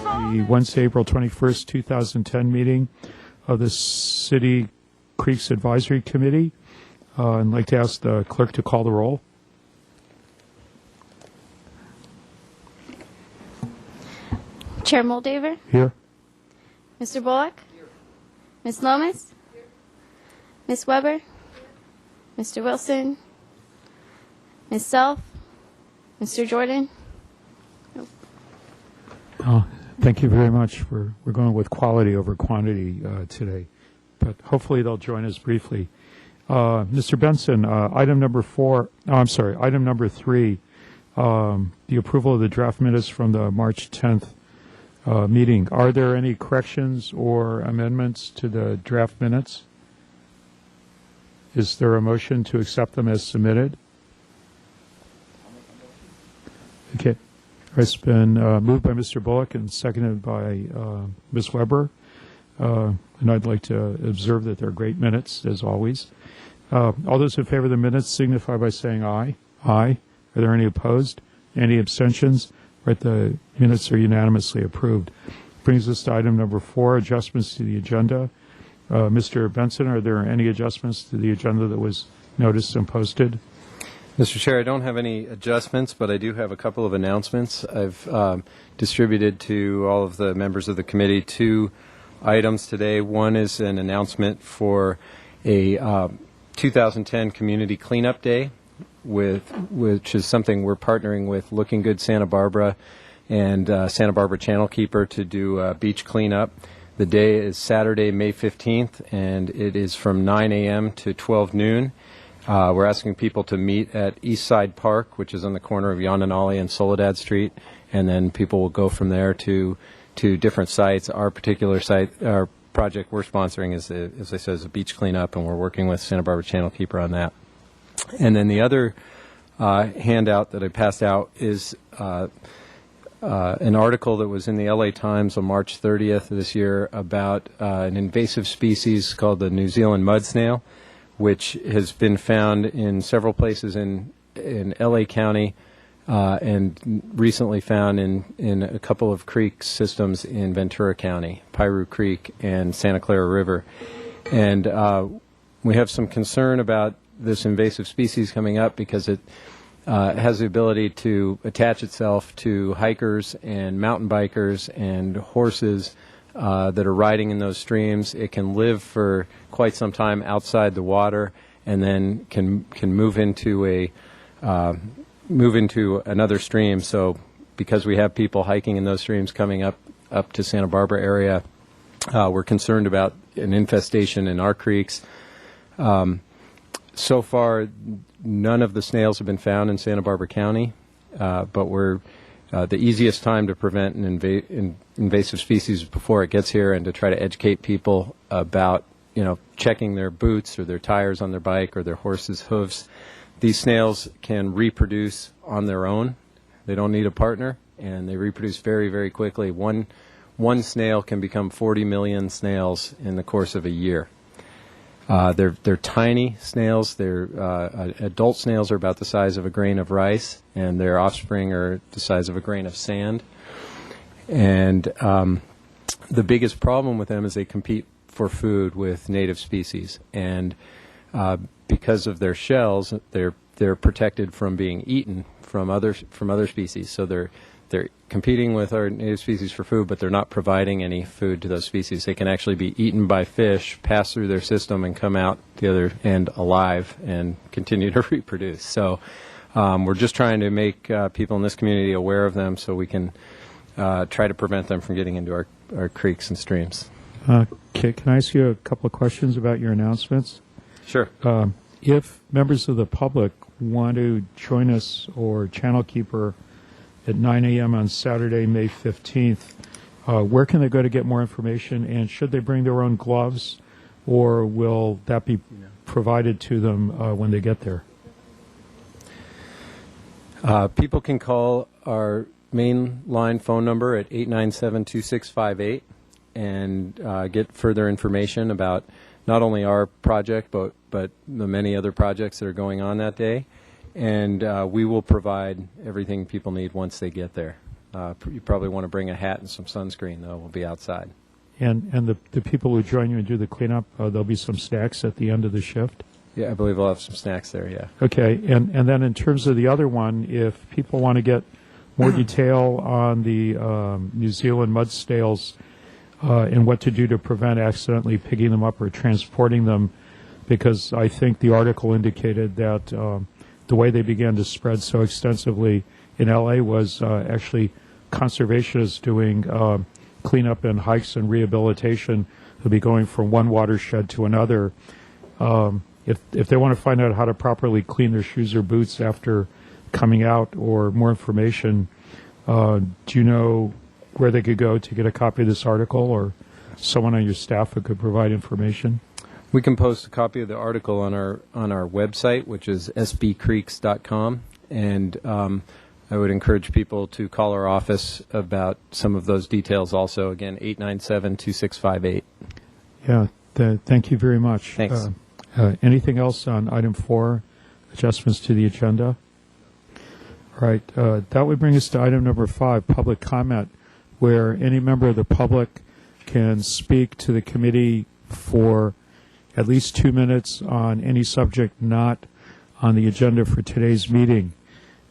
the Wednesday, April 21st, 2010 meeting of the City Creeks Advisory Committee. I'd like to ask the clerk to call the roll. Chair Moldaver? Here. Mr. Bullock? Here. Ms. Lummis? Here. Ms. Weber? Mr. Wilson? Ms. Self? Mr. Jordan? Oh, thank you very much. We're going with quality over quantity today, but hopefully they'll join us briefly. Mr. Benson, item number 3, the approval of the draft minutes from the March 10th meeting. Are there any corrections or amendments to the draft minutes? Is there a motion to accept them as submitted? Okay. It's been moved by Mr. Bullock and seconded by Ms. Weber. And I'd like to observe that they're great minutes, as always. All those in favor of the minutes signify by saying aye. Aye. Are there any opposed? Any abstentions? Right, the minutes are unanimously approved. Brings us to item number 4, adjustments to the agenda. Mr. Benson, are there any adjustments to the agenda that was noticed and posted? Mr. Chair, I don't have any adjustments, but I do have a couple of announcements. I've distributed to all of the members of the committee 2 items today. One is an announcement for a 2010 Community Cleanup Day, which is something we're partnering with Looking Good Santa Barbara and Santa Barbara Channel Keeper to do beach cleanup. The day is Saturday, May 15th, and it is from 9 a.m. to 12 noon. We're asking people to meet at Eastside Park, which is on the corner of Yonanali and Soledad Street, and then people will go from there to different sites. Our particular site, our project we're sponsoring is, as I said, is a beach cleanup, and we're working with Santa Barbara Channel Keeper on that. And then the other handout that I passed out is an article that was in the LA Times on March 30th of this year about an invasive species called the New Zealand mud snail, which has been found in several places in LA County and recently found in a couple of creek systems in Ventura County, Piru Creek and Santa Clara River. And we have some concern about this invasive species coming up because it has the ability to attach itself to hikers and mountain bikers and horses that are riding in those streams. It can live for quite some time outside the water and then can move into another stream. So because we have people hiking in those streams coming up to Santa Barbara area, we're concerned about an infestation in our creeks. So far, none of the snails have been found in Santa Barbara County, but we're the easiest time to prevent an invasive species before it gets here and to try to educate people about, checking their boots or their tires on their bike or their horse's hooves. These snails can reproduce on their own. They don't need a partner, and they reproduce very, very quickly. One snail can become 40 million snails in the course of a year. They're tiny snails. Adult snails are about the size of a grain of rice, and their offspring are the size of a grain of sand. And the biggest problem with them is they compete for food with native species, and because of their shells, they're protected from being eaten from other species. So they're competing with our native species for food, but they're not providing any food to those species. They can actually be eaten by fish, pass through their system, and come out the other end alive and continue to reproduce. So we're just trying to make people in this community aware of them so we can try to prevent them from getting into our creeks and streams. Okay, can I ask you a couple of questions about your announcements? Sure. If members of the public want to join us or Channel Keeper at 9 a.m. on Saturday, May 15th, where can they go to get more information, and should they bring their own gloves, or will that be provided to them when they get there? People can call our main line phone number at 897-2658 and get further information about not only our project, but the many other projects that are going on that day. And we will provide everything people need once they get there. You probably want to bring a hat and some sunscreen, though. We'll be outside. And the people who join you and do the cleanup, there'll be some snacks at the end of the shift? Yeah, I believe we'll have some snacks there, yeah. Okay, and then in terms of the other one, if people want to get more detail on the New Zealand mud snails and what to do to prevent accidentally picking them up or transporting them, because I think the article indicated that the way they began to spread so extensively in L.A. was actually conservationists doing cleanup and hikes and rehabilitation. They'll be going from one watershed to another. If they want to find out how to properly clean their shoes or boots after coming out or more information, do you know where they could go to get a copy of this article, or someone on your staff who could provide information? We can post a copy of the article on our website, which is sbcreeks.com, and I would encourage people to call our office about some of those details also. Again, 897-2658. Yeah, thank you very much. Thanks. Anything else on item 4, adjustments to the agenda? All right, that would bring us to item number 5, public comment, where any member of the public can speak to the committee for at least 2 minutes on any subject not on the agenda for today's meeting.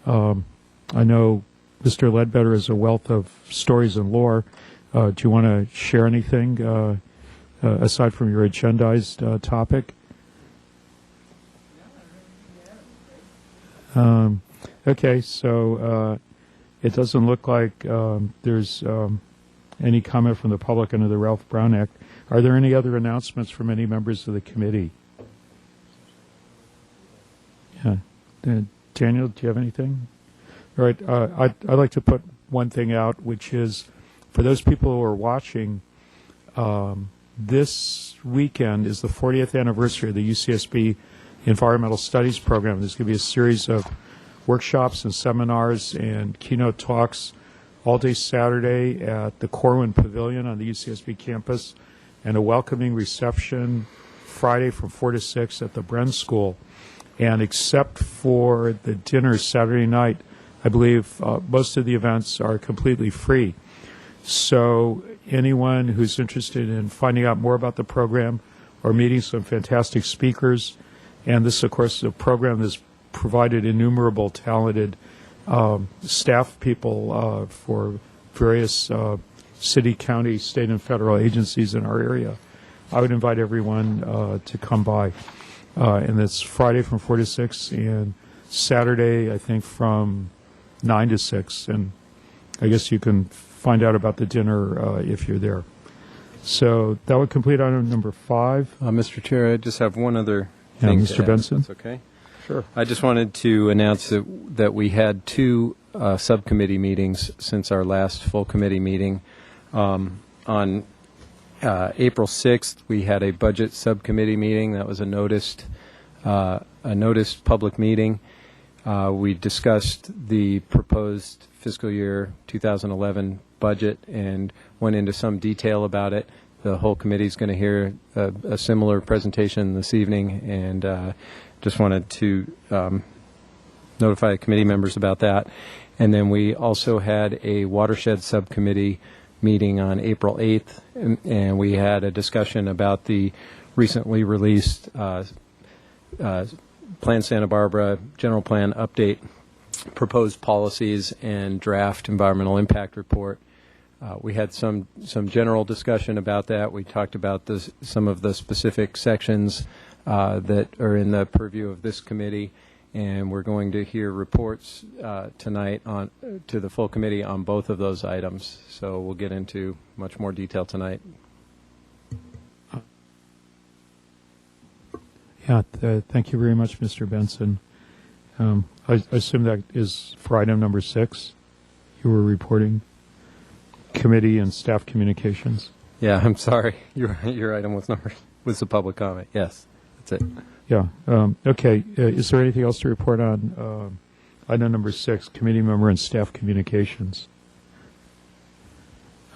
I know Mr. Ledbetter is a wealth of stories and lore. Do you want to share anything aside from your agendized topic? Okay, so it doesn't look like there's any comment from the public under the Ralph Brown Act. Are there any other announcements from any members of the committee? Yeah. Daniel, do you have anything? All right, I'd like to put one thing out, which is for those people who are watching, this weekend is the 40th anniversary of the UCSB Environmental Studies Program. There's going to be a series of workshops and seminars and keynote talks all day Saturday at the Corwin Pavilion on the UCSB campus, and a welcoming reception Friday from 4 to 6 at the Bren School. And except for the dinner Saturday night, I believe most of the events are completely free. So anyone who's interested in finding out more about the program or meeting some fantastic speakers, and this, of course, is a program that's provided innumerable talented staff people for various city, county, state, and federal agencies in our area. I would invite everyone to come by. And it's Friday from 4 to 6 and Saturday, I think, from 9 to 6. And I guess you can find out about the dinner if you're there. So that would complete item number 5. Mr. Chair, I just have one other thing to Mr. add, Benson? if that's okay? Sure. I just wanted to announce that we had 2 subcommittee meetings since our last full committee meeting. On April 6th, we had a budget subcommittee meeting. That was a noticed public meeting. We discussed the proposed fiscal year 2011 budget and went into some detail about it. The whole committee is going to hear a similar presentation this evening, and just wanted to notify committee members about that. And then we also had a watershed subcommittee meeting on April 8th, and we had a discussion about the recently released Plan Santa Barbara General Plan Update, proposed policies, and draft environmental impact report. We had some general discussion about that. We talked about some of the specific sections that are in the purview of this committee, and we're going to hear reports tonight to the full committee on both of those items. So we'll get into much more detail tonight. Yeah, thank you very much, Mr. Benson. I assume that is for item number 6. You were reporting committee and staff communications. Yeah, I'm sorry. Your item was the public comment. Yes, that's it. Yeah. Okay. Is there anything else to report on item number 6, committee member and staff communications?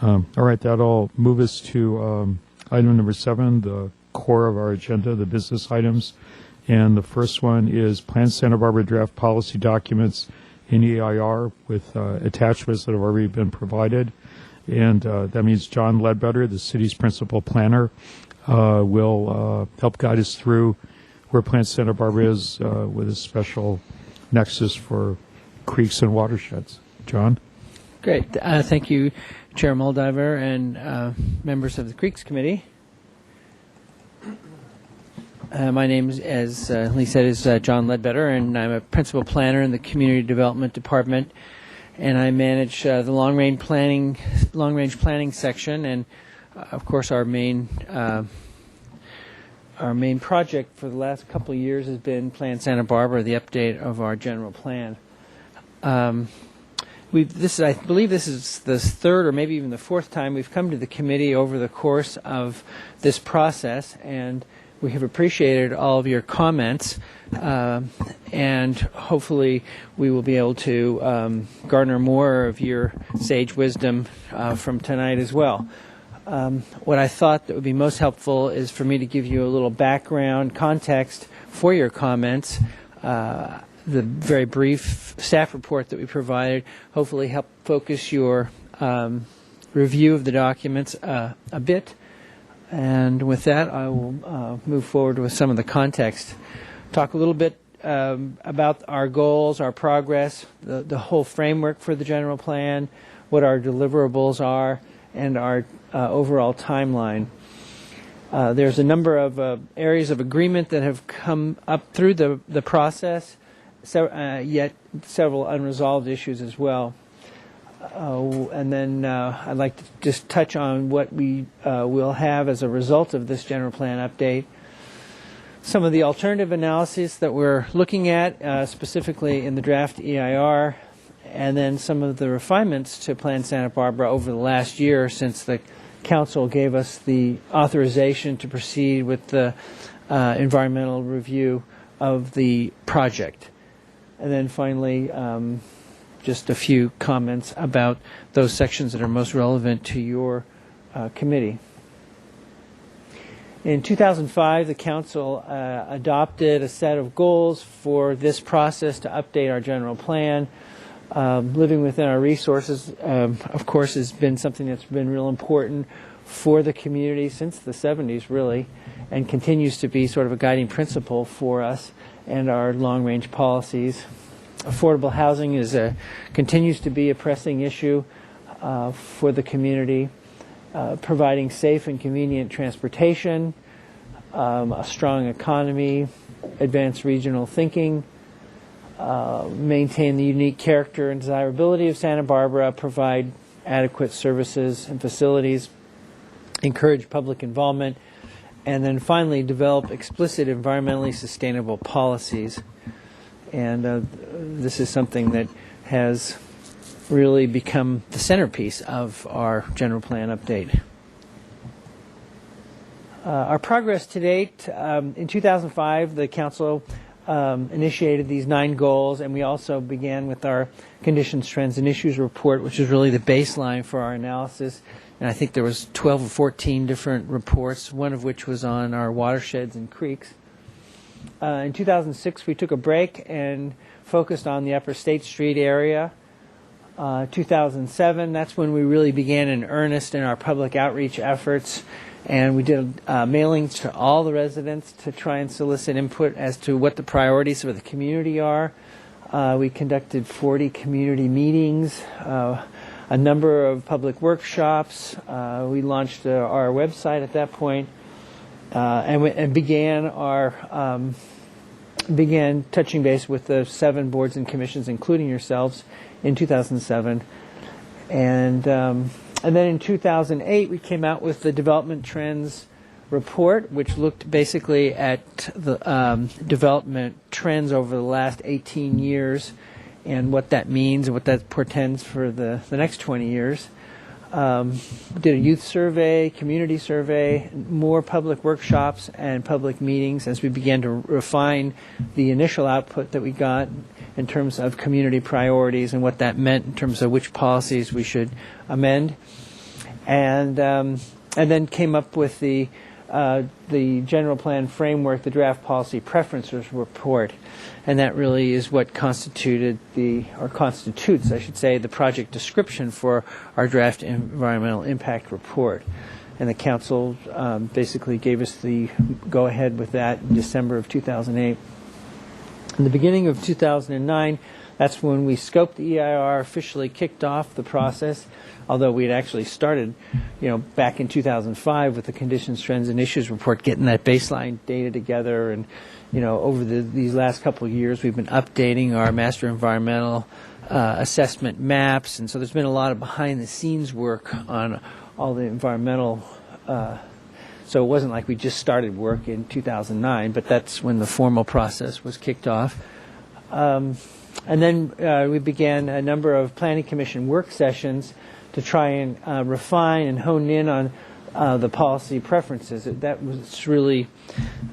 All right. That'll move us to item number 7, the core of our agenda, the business items. And the first one is Plan Santa Barbara draft policy documents in EIR with attachments that have already been provided. And that means John Ledbetter, the city's principal planner, will help guide us through where Plant Santa Barbara is with a special nexus for creeks and watersheds. John? Great. Thank you, Chair Moldiver and members of the Creeks Committee. My name, as Lee said, is John Ledbetter, and I'm a principal planner in the Community Development Department, and I manage the long-range planning section, and of course our main project for the last couple of years has been Plan Santa Barbara, the update of our general plan. I believe this is the third or maybe even the fourth time we've come to the committee over the course of this process, and we have appreciated all of your comments, and hopefully we will be able to garner more of your sage wisdom from tonight as well. What I thought that would be most helpful is for me to give you a little background context for your comments. The very brief staff report that we provided hopefully help focus your review of the documents a bit. And with that, I will move forward with some of the context. Talk a little bit about our goals, our progress, the whole framework for the general plan, what our deliverables are, and our overall timeline. There's a number of areas of agreement that have come up through the process, yet several unresolved issues as well. And then I'd like to just touch on what we will have as a result of this general plan update. Some of the alternative analyses that we're looking at, specifically in the draft EIR, and then some of the refinements to Plan Santa Barbara over the last year since the Council gave us the authorization to proceed with the environmental review of the project. And then finally, just a few comments about those sections that are most relevant to your committee. In 2005, the Council adopted a set of goals for this process to update our general plan. Living within our resources, of course, has been something that's been real important for the community since the 70s, really, and continues to be sort of a guiding principle for us and our long-range policies. Affordable housing continues to be a pressing issue for the community. Providing safe and convenient transportation, a strong economy, advanced regional thinking, maintain the unique character and desirability of Santa Barbara, provide adequate services and facilities, encourage public involvement, and then finally develop explicit environmentally sustainable policies. And this is something that has really become the centerpiece of our general plan update. Our progress to date, in 2005, the Council initiated these 9 goals, and we also began with our Conditions, Trends, and Issues report, which is really the baseline for our analysis. And I think there was 12 or 14 different reports, one of which was on our watersheds and creeks. In 2006, we took a break and focused on the Upper State Street area. 2007, that's when we really began in earnest in our public outreach efforts, and we did mailings to all the residents to try and solicit input as to what the priorities for the community are. We conducted 40 community meetings, a number of public workshops. We launched our website at that point. And began touching base with the 7 boards and commissions, including yourselves, in 2007. And then in 2008, we came out with the Development Trends report, which looked basically at the development trends over the last 18 years and what that means and what that portends for the next 20 years. Did a youth survey, community survey, more public workshops and public meetings as we began to refine the initial output that we got in terms of community priorities and what that meant in terms of which policies we should amend. And then came up with the the general plan framework, the draft policy preferences report, and that really is what constitutes, I should say, the project description for our draft environmental impact report. And the council basically gave us the go-ahead with that in December of 2008. In the beginning of 2009, that's when we scoped the EIR, officially kicked off the process, although we had actually started, back in 2005 with the conditions, trends, and issues report, getting that baseline data together. And, over these last couple of years, we've been updating our master environmental assessment maps. And so there's been a lot of behind-the-scenes work on all the environmental. So it wasn't like we just started work in 2009, but that's when the formal process was kicked off. And then we began a number of Planning Commission work sessions to try and refine and hone in on the policy preferences. That was really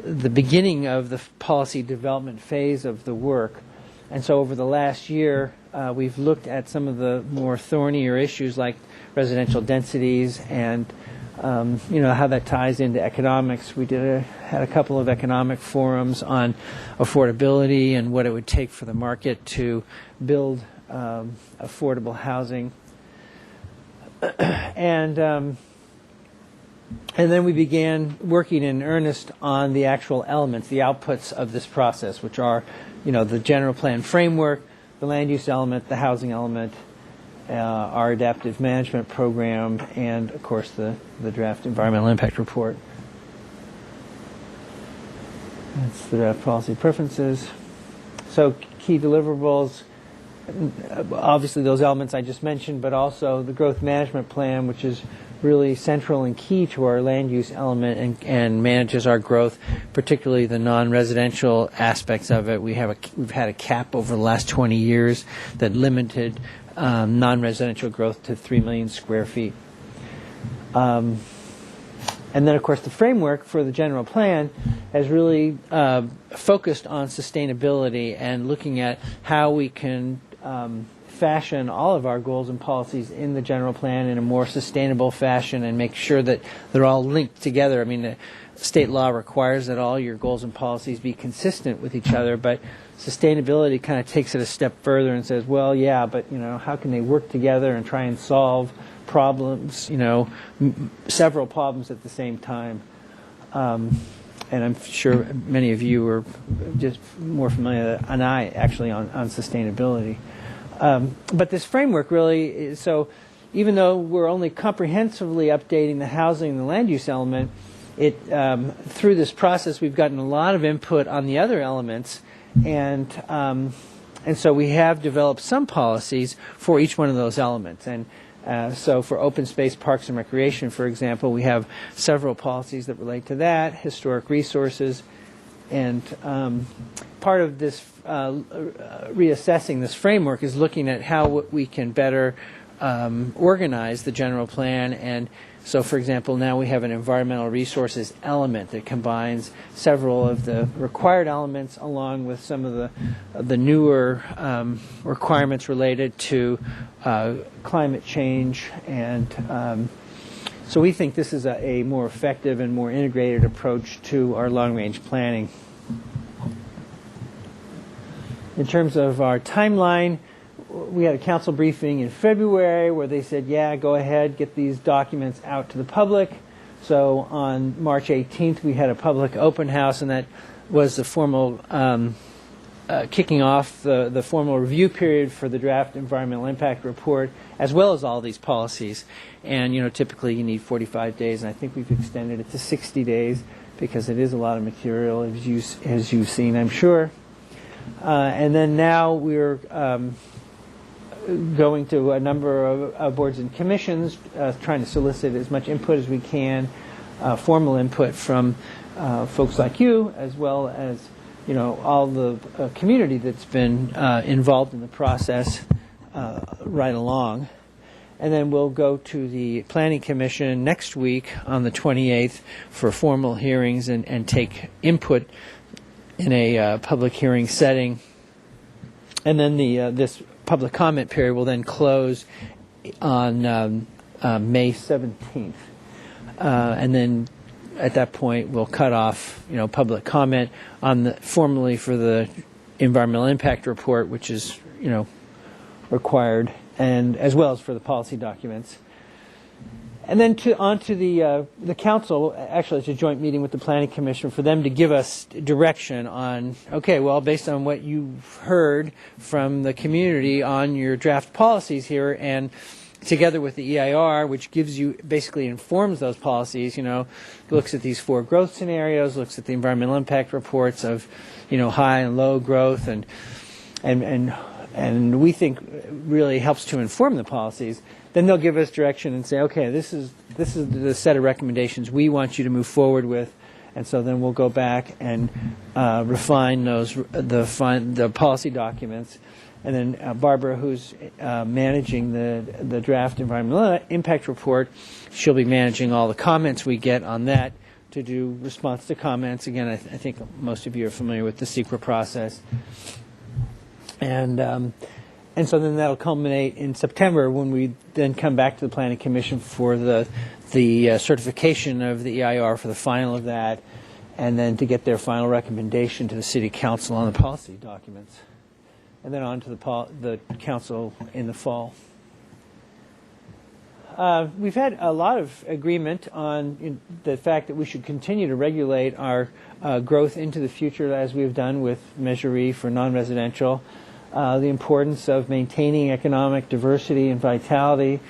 the beginning of the policy development phase of the work. And so over the last year, we've looked at some of the more thornier issues like residential densities and how that ties into economics. We had a couple of economic forums on affordability and what it would take for the market to build affordable housing. And then we began working in earnest on the actual elements, the outputs of this process, which are, the general plan framework, the land use element, the housing element, our adaptive management program, and of course the draft environmental impact report. That's the draft policy preferences. So key deliverables, obviously those elements I just mentioned, but also the growth management plan, which is really central and key to our land use element and manages our growth, particularly the non-residential aspects of it. We've had a cap over the last 20 years that limited non-residential growth to 3 million square feet. And then, of course, the framework for the general plan has really focused on sustainability and looking at how we can fashion all of our goals and policies in the general plan in a more sustainable fashion and make sure that they're all linked together. I mean, the state law requires that all your goals and policies be consistent with each other, but sustainability kind of takes it a step further and says, well, yeah, but, how can they work together and try and solve problems, several problems at the same time. And I'm sure many of you are just more familiar than I actually on sustainability. But this framework really is, so even though we're only comprehensively updating the housing and the land use element, through this process we've gotten a lot of input on the other elements, and so we have developed some policies for each one of those elements. And so for open space, parks, and recreation, for example, we have several policies that relate to that, historic resources, and part of this reassessing this framework is looking at how we can better organize the general plan. And so, for example, now we have an environmental resources element that combines several of the required elements along with some of the newer requirements related to climate change. And so we think this is a more effective and more integrated approach to our long-range planning. In terms of our timeline, we had a council briefing in February where they said, yeah, go ahead, get these documents out to the public. So on March 18th, we had a public open house, and that was the formal kicking off the formal review period for the draft environmental impact report, as well as all these policies. And, typically you need 45 days, and I think we've extended it to 60 days because it is a lot of material, as you've seen, I'm sure. And then now we're going to a number of boards and commissions, trying to solicit as much input as we can, formal input from folks like you, as well as all the community that's been involved in the process right along. And then we'll go to the Planning Commission next week on the 28th for formal hearings and take input in a public hearing setting. And then this public comment period will then close on May 17th. And then at that point, we'll cut off, public comment on formally for the environmental impact report, which is, required, and as well as for the policy documents. And then on to the council. Actually, it's a joint meeting with the Planning Commission for them to give us direction on, okay, well, based on what you've heard from the community on your draft policies here, and together with the EIR, which basically informs those policies, looks at these 4 growth scenarios, looks at the environmental impact reports of, high and low growth, and we think really helps to inform the policies. Then they'll give us direction and say, okay, this is the set of recommendations we want you to move forward with, and so then we'll go back and refine the policy documents. And then Barbara, who's managing the draft environmental impact report, she'll be managing all the comments we get on that to do response to comments. Again, I think most of you are familiar with the SEQRA process. And so then that'll culminate in September when we then come back to the Planning Commission for the certification of the EIR for the final of that, and then to get their final recommendation to the City Council on the policy documents, and then on to the Council in the fall. We've had a lot of agreement on the fact that we should continue to regulate our growth into the future, as we've done with Measure E for non-residential. The importance of maintaining economic diversity and vitality,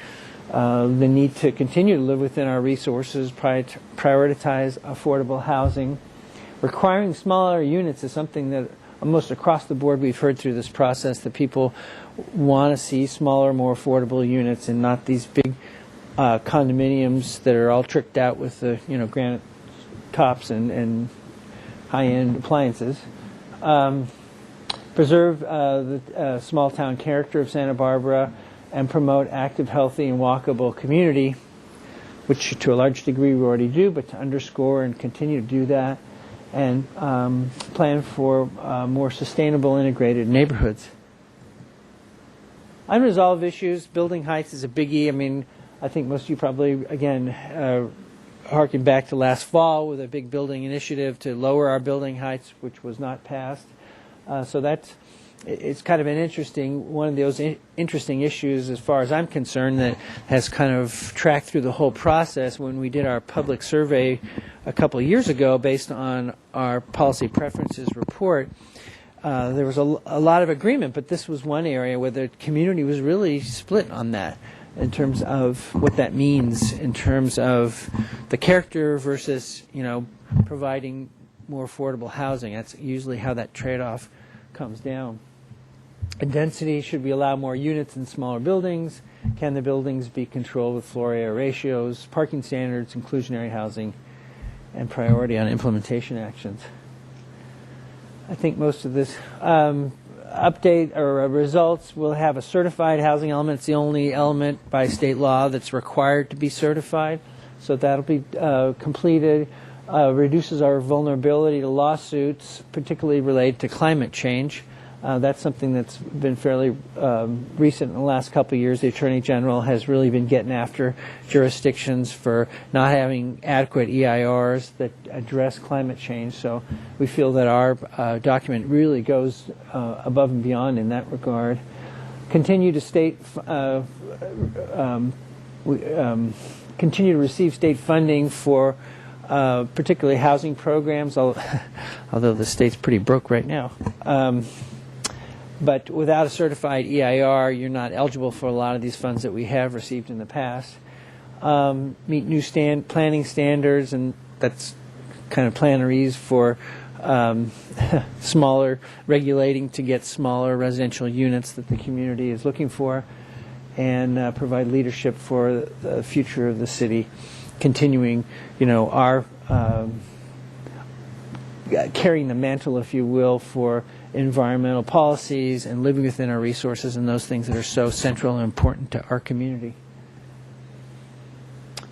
the need to continue to live within our resources, prioritize affordable housing. Requiring smaller units is something that almost across the board we've heard through this process, that people want to see smaller, more affordable units and not these big condominiums that are all tricked out with the granite tops and high-end appliances. Preserve the small-town character of Santa Barbara and promote active, healthy, and walkable community, which to a large degree we already do, but to underscore and continue to do that, and plan for more sustainable, integrated neighborhoods. Unresolved issues, building heights is a biggie. I mean, I think most of you probably, again, harken back to last fall with a big building initiative to lower our building heights, which was not passed. So it's kind of one of those interesting issues, as far as I'm concerned, that has kind of tracked through the whole process. When we did our public survey a couple of years ago based on our policy preferences report, there was a lot of agreement, but this was one area where the community was really split on that, in terms of what that means in terms of the character versus, providing more affordable housing. That's usually how that trade-off comes down. And density, should we allow more units in smaller buildings? Can the buildings be controlled with floor area ratios, parking standards, inclusionary housing, and priority on implementation actions? I think most of this update or results will have a certified housing element. It's the only element by state law that's required to be certified. So that'll be completed. Reduces our vulnerability to lawsuits, particularly related to climate change. That's something that's been fairly recent in the last couple of years. The Attorney General has really been getting after jurisdictions for not having adequate EIRs that address climate change. So we feel that our document really goes above and beyond in that regard. Continue to continue to receive state funding for particularly housing programs, although the state's pretty broke right now. But without a certified EIR, you're not eligible for a lot of these funds that we have received in the past. Meet new planning standards, and that's kind of plannerese for smaller, regulating to get smaller residential units that the community is looking for, and provide leadership for the future of the city, continuing, our carrying the mantle, if you will, for environmental policies and living within our resources and those things that are so central and important to our community.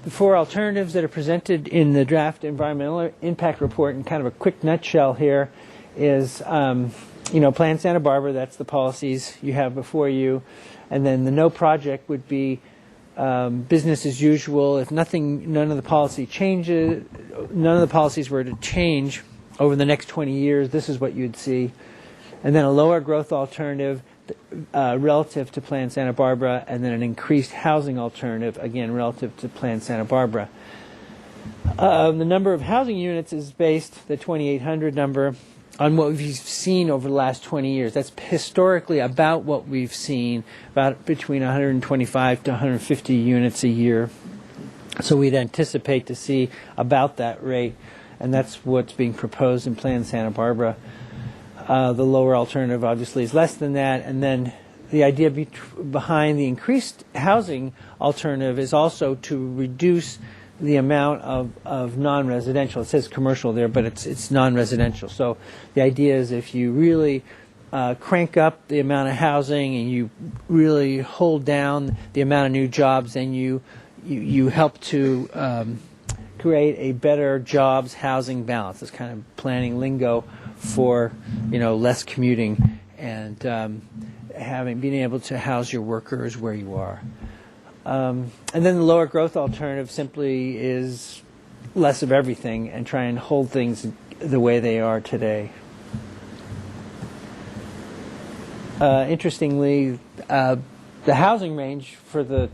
The 4 alternatives that are presented in the draft environmental impact report, in kind of a quick nutshell here, is, Plan Santa Barbara, that's the policies you have before you, and then the no project would be business as usual. If none of the policies were to change over the next 20 years, this is what you'd see. And then a lower growth alternative relative to Plan Santa Barbara, and then an increased housing alternative, again, relative to Plan Santa Barbara. The number of housing units is based, the 2,800 number, on what we've seen over the last 20 years. That's historically about what we've seen, about between 125 to 150 units a year. So we'd anticipate to see about that rate, and that's what's being proposed in Plan Santa Barbara. The lower alternative obviously is less than that, and then the idea behind the increased housing alternative is also to reduce the amount of non-residential. It says commercial there, but it's non-residential. So the idea is if you really crank up the amount of housing and you really hold down the amount of new jobs, then you help to create a better jobs housing balance. It's kind of planning lingo for less commuting and being able to house your workers where you are. And then the lower growth alternative simply is less of everything and try and hold things the way they are today. Interestingly, the housing range for the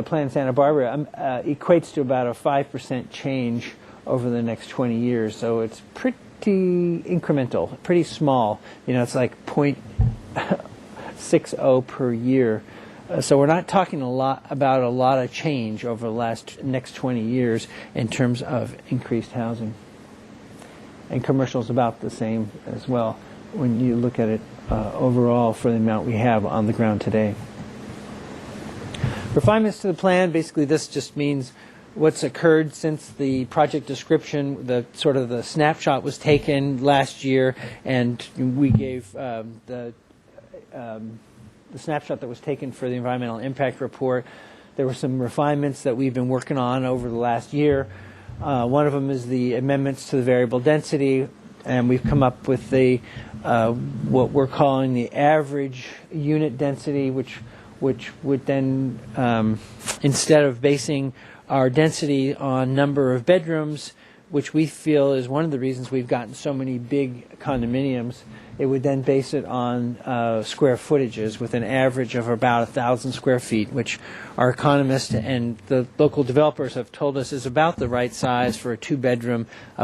Plan Santa Barbara equates to about a 5% change over the next 20 years. So it's pretty incremental, pretty small. It's like 0.60 per year. So we're not talking about a lot of change over the next 20 years in terms of increased housing. And commercial is about the same as well when you look at it overall for the amount we have on the ground today. Refinements to the plan, basically this just means what's occurred since the project description, the snapshot was taken last year, and we gave the snapshot that was taken for the environmental impact report. There were some refinements that we've been working on over the last year. One of them is the amendments to the variable density, and we've come up with the what we're calling the average unit density, which would then, instead of basing our density on number of bedrooms, which we feel is one of the reasons we've gotten so many big condominiums, it would then base it on square footages with an average of about 1,000 square feet, which our economists and the local developers have told us is about the right size for a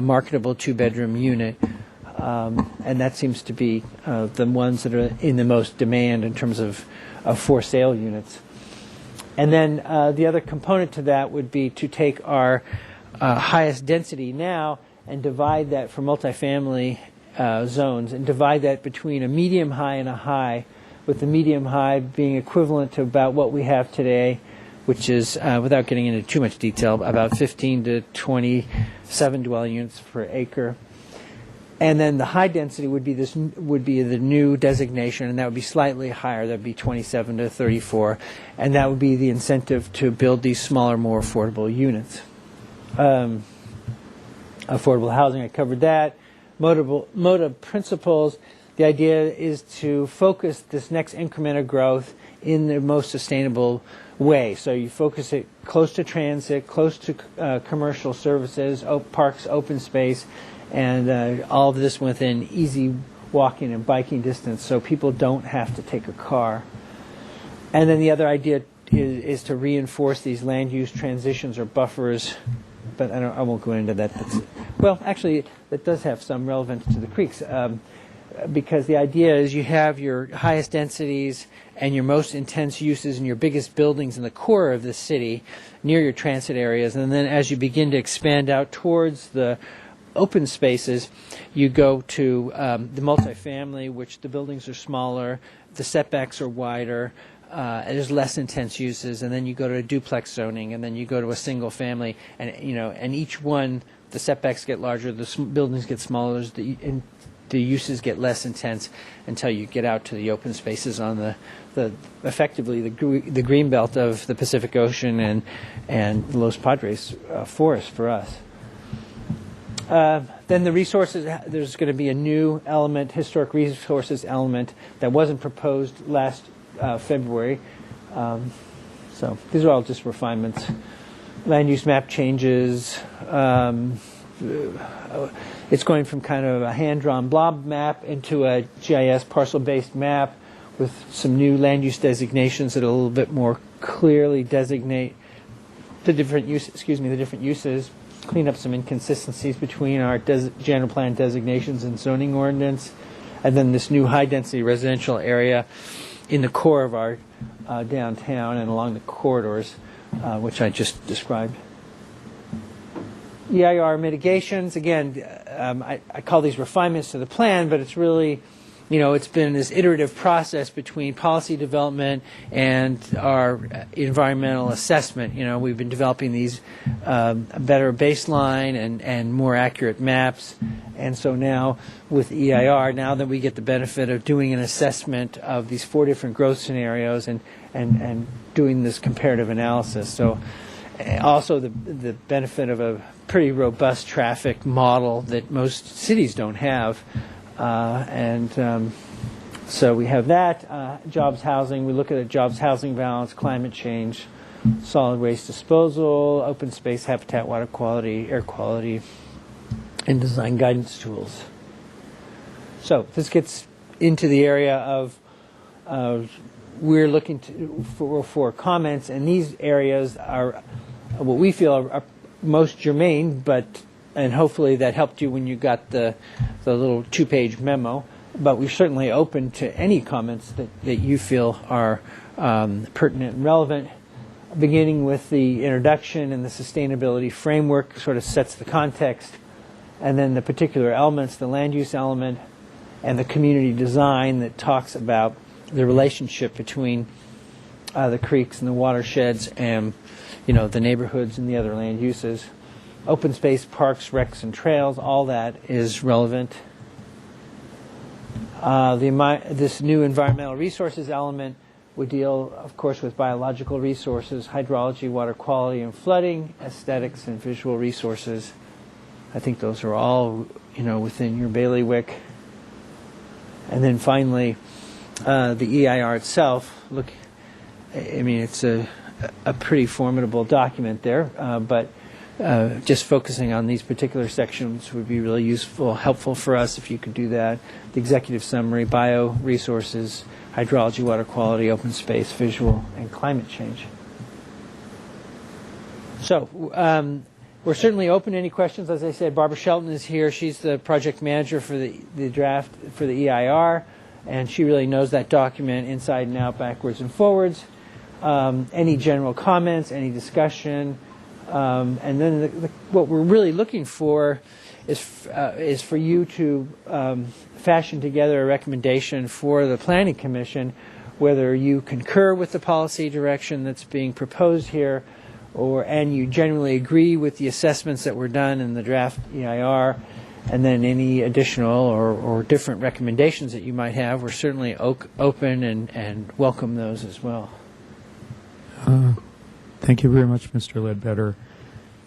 marketable two-bedroom unit. And that seems to be the ones that are in the most demand in terms of for sale units. And then the other component to that would be to take our highest density now and divide that for multifamily zones and divide that between a medium high and a high, with the medium high being equivalent to about what we have today, which is, without getting into too much detail, about 15 to 27 dwelling units per acre. And then the high density would be the new designation, and that would be slightly higher. That would be 27 to 34, and that would be the incentive to build these smaller, more affordable units. Affordable housing, I covered that. Motive principles. The idea is to focus this next increment of growth in the most sustainable way. So you focus it close to transit, close to commercial services, parks, open space, and all of this within easy walking and biking distance, so people don't have to take a car. And then the other idea is to reinforce these land use transitions or buffers, but I won't go into that. Well, actually, that does have some relevance to the creeks, because the idea is you have your highest densities and your most intense uses and your biggest buildings in the core of the city near your transit areas, and then as you begin to expand out towards the open spaces, you go to the multifamily, which the buildings are smaller, the setbacks are wider, and there's less intense uses, and then you go to a duplex zoning, and then you go to a single family, and each one, the setbacks get larger, the buildings get smaller, and the uses get less intense until you get out to the open spaces on the effectively the green belt of the Pacific Ocean and Los Padres forest for us. Then the resources, there's going to be a new element, historic resources element, that wasn't proposed last February. So these are all just refinements. Land use map changes. It's going from kind of a hand-drawn blob map into a GIS parcel-based map with some new land use designations that a little bit more clearly designate the different uses, clean up some inconsistencies between our general plan designations and zoning ordinance, and then this new high-density residential area in the core of our downtown and along the corridors, which I just described. EIR mitigations, again, I call these refinements to the plan, but it's really, it's been this iterative process between policy development and our environmental assessment. We've been developing these better baseline and more accurate maps. And so now with EIR, now that we get the benefit of doing an assessment of these 4 different growth scenarios and doing this comparative analysis. So also the benefit of a pretty robust traffic model that most cities don't have. So we have that. Jobs, housing. We look at a jobs, housing balance, climate change, solid waste disposal, open space, habitat, water quality, air quality, and design guidance tools. So this gets into the area of we're looking for comments, and these areas are what we feel are most germane, and hopefully that helped you when you got the little 2-page memo. But we're certainly open to any comments that you feel are pertinent and relevant. Beginning with the introduction and the sustainability framework sort of sets the context, and then the particular elements, the land use element, and the community design that talks about the relationship between the creeks and the watersheds and the neighborhoods and the other land uses. Open space, parks, recs, and trails, all that is relevant. This new environmental resources element would deal, of course, with biological resources, hydrology, water quality, and flooding, aesthetics, and visual resources. I think those are all, within your bailiwick. And then finally, the EIR itself. Look, it's a pretty formidable document there, but just focusing on these particular sections would be really helpful for us if you could do that. The executive summary, bioresources, hydrology, water quality, open space, visual, and climate change. So we're certainly open to any questions. As I said, Barbara Shelton is here. She's the project manager for the draft for the EIR, and she really knows that document inside and out, backwards and forwards. Any general comments, any discussion, and then what we're really looking for is for you to fashion together a recommendation for the Planning Commission, whether you concur with the policy direction that's being proposed here, and you generally agree with the assessments that were done in the draft EIR, and then any additional or different recommendations that you might have. We're certainly open and welcome those as well. Thank you very much, Mr. Ledbetter.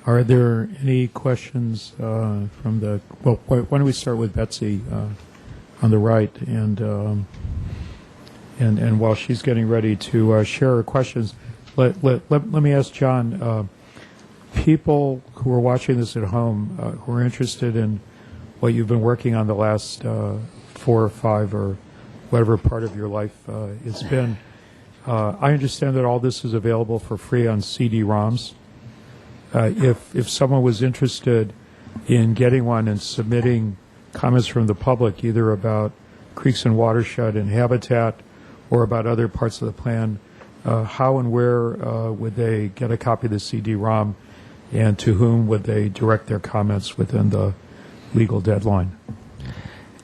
Are there any questions from the? Well, why don't we start with Betsy on the right, and while she's getting ready to share her questions, let me ask John. People who are watching this at home who are interested in what you've been working on the last 4 or 5 or whatever part of your life it's been. I understand that all this is available for free on CD-ROMs. If someone was interested in getting one and submitting comments from the public, either about creeks and watershed and habitat or about other parts of the plan, how and where would they get a copy of the CD-ROM, and to whom would they direct their comments within the legal deadline?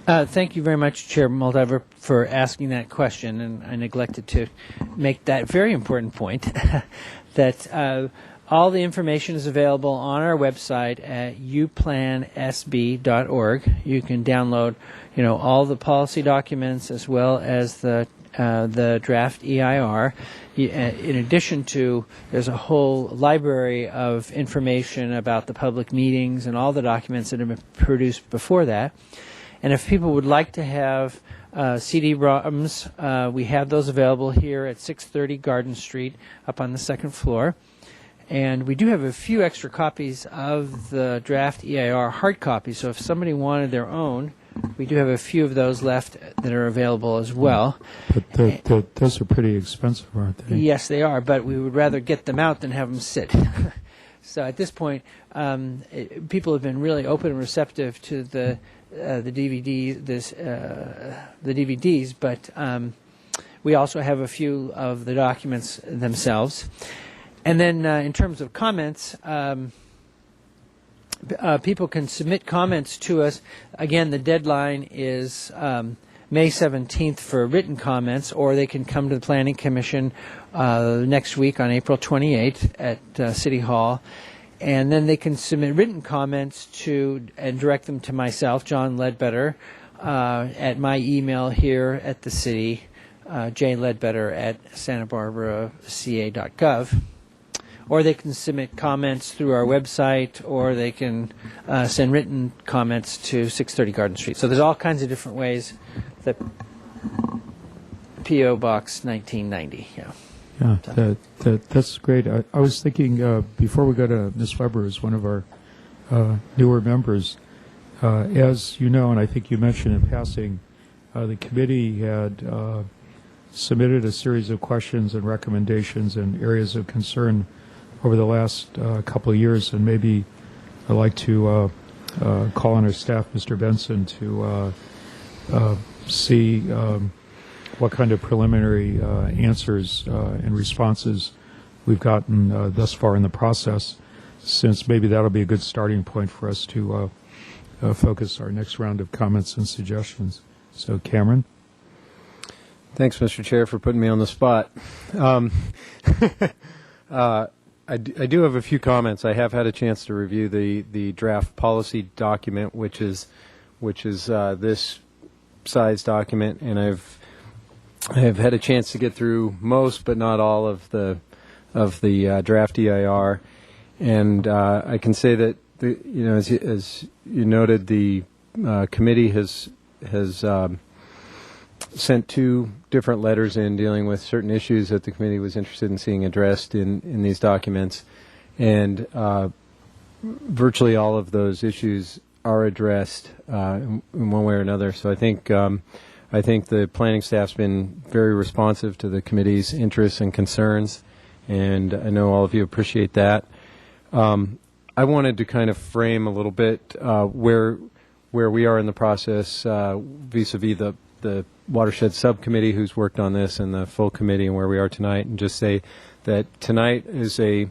Thank you very much, Chair Moldaver, for asking that question, and I neglected to make that very important point that all the information is available on our website at uplansb.org. You can download, all the policy documents as well as the draft EIR. In addition to, there's a whole library of information about the public meetings and all the documents that have been produced before that. And if people would like to have CD-ROMs, we have those available here at 630 Garden Street up on the second floor. And we do have a few extra copies of the draft EIR hard copy, so if somebody wanted their own, we do have a few of those left that are available as well. But those are pretty expensive, aren't they? Yes, they are, but we would rather get them out than have them sit. So at this point, people have been really open and receptive to the DVDs, but we also have a few of the documents themselves. And then in terms of comments, people can submit comments to us. Again, the deadline is May 17th for written comments, or they can come to the Planning Commission next week on April 28th at City Hall. And then they can submit written comments and direct them to myself, John Ledbetter, at my email here at the city, jledbetter@santabarbaraca.gov. Or they can submit comments through our website, or they can send written comments to 630 Garden Street. So there's all kinds of different ways. The P.O. Box 1990. Yeah. Yeah, that's great. I was thinking, before we go to Ms. Weber as one of our newer members, as you know, and I think you mentioned in passing, the committee had submitted a series of questions and recommendations and areas of concern over the last couple of years, and maybe I'd like to call on our staff, Mr. Benson, to see what kind of preliminary answers and responses we've gotten thus far in the process, since maybe that'll be a good starting point for us to focus our next round of comments and suggestions. So, Cameron? Thanks, Mr. Chair, for putting me on the spot. I do have a few comments. I have had a chance to review the draft policy document, which is this size document, and I have had a chance to get through most, but not all of the draft EIR, and I can say that as you noted, the committee has sent 2 different letters in dealing with certain issues that the committee was interested in seeing addressed in these documents, and virtually all of those issues are addressed in one way or another. So I think the planning staff's been very responsive to the committee's interests and concerns, and I know all of you appreciate that. I wanted to kind of frame a little bit where we are in the process vis-a-vis the watershed subcommittee who's worked on this, and the full committee, and where we are tonight, and just say that tonight is a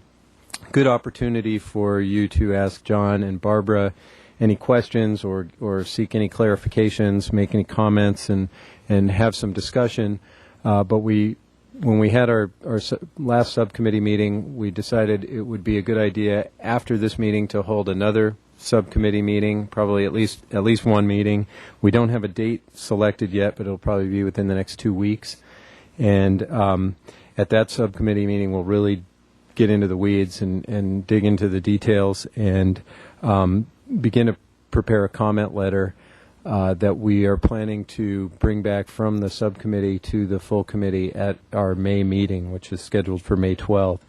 good opportunity for you to ask John and Barbara any questions or seek any clarifications, make any comments, and have some discussion. But when we had our last subcommittee meeting, we decided it would be a good idea after this meeting to hold another subcommittee meeting, probably at least one meeting. We don't have a date selected yet, but it'll probably be within the next 2 weeks. And at that subcommittee meeting, we'll really get into the weeds and dig into the details and begin to prepare a comment letter that we are planning to bring back from the subcommittee to the full committee at our May meeting, which is scheduled for May 12th.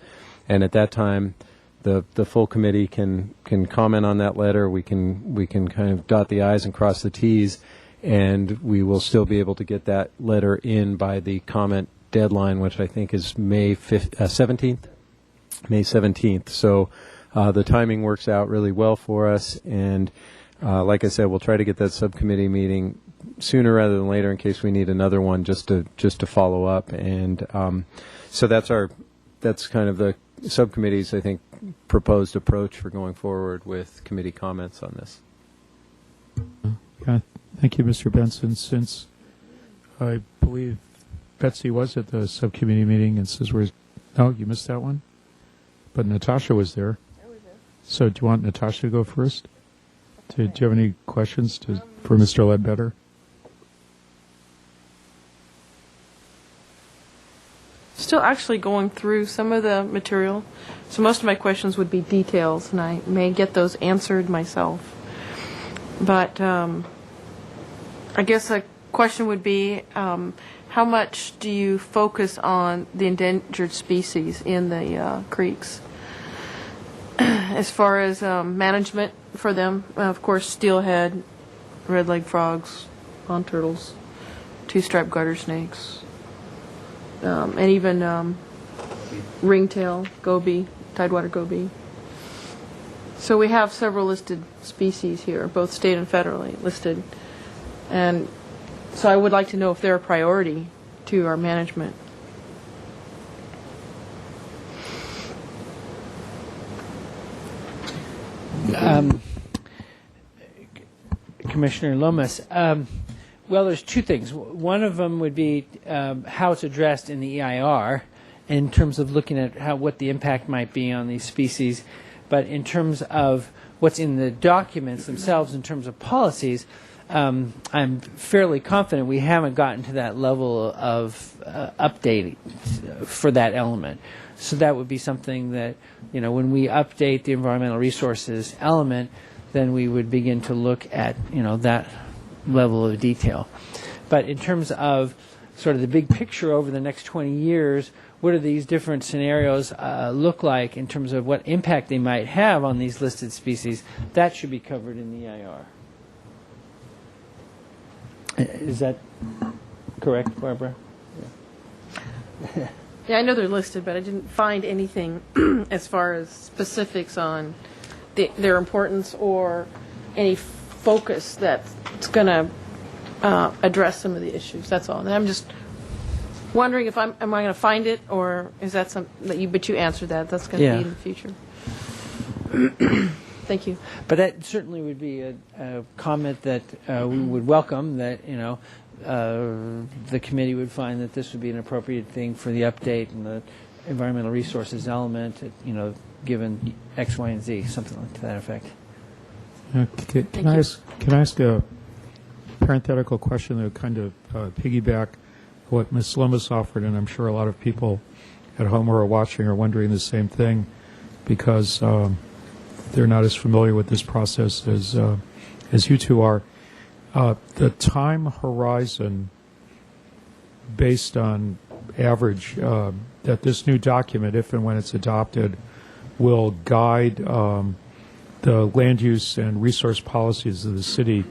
And at that time, the full committee can comment on that letter. We can kind of dot the I's and cross the T's, and we will still be able to get that letter in by the comment deadline, which I think is May 17th. May 17th. So the timing works out really well for us, and like I said, we'll try to get that subcommittee meeting sooner rather than later in case we need another one just to follow up. And so that's kind of the subcommittee's, I think, proposed approach for going forward with committee comments on this. Yeah, thank you, Mr. Benson. Since I believe Betsy was at the subcommittee meeting, and says no, you missed that one? But Natasha was there. I was there. So do you want Natasha to go first? Do you have any questions for Mr. Ledbetter? Still actually going through some of the material, so most of my questions would be details, and I may get those answered myself. But I guess question would be, how much do you focus on the endangered species in the creeks? As far as management for them, of course, steelhead, red-legged frogs, pond turtles, two-striped garter snakes, and even ringtail, goby, tidewater goby. So we have several listed species here, both state and federally listed. And so I would like to know if they're a priority to our management. Commissioner Lummis, well, there's two things. One of them would be how it's addressed in the EIR in terms of looking at what the impact might be on these species. But in terms of what's in the documents themselves, in terms of policies, I'm fairly confident we haven't gotten to that level of updating for that element. So that would be something that, when we update the environmental resources element, then we would begin to look at, that level of detail. But in terms of sort of the big picture over the next 20 years, what do these different scenarios look like in terms of what impact they might have on these listed species? That should be covered in the EIR. Is that correct, Barbara? Yeah. Yeah, I know they're listed, but I didn't find anything as far as specifics on their importance or any focus that's going to address some of the issues. That's all. And I'm just wondering if am I going to find it, or is that something that you answered that? That's going to be in the future. Thank you. But that certainly would be a comment that we would welcome, that, the committee would find that this would be an appropriate thing for the update and the environmental resources element, given X, Y, and Z, something like to that effect. Can I ask a parenthetical question that would kind of piggyback what Ms. Lummis offered, and I'm sure a lot of people at home who are watching are wondering the same thing, because they're not as familiar with this process as you two are. The time horizon based on average that this new document, if and when it's adopted, will guide the land use and resource policies of the city.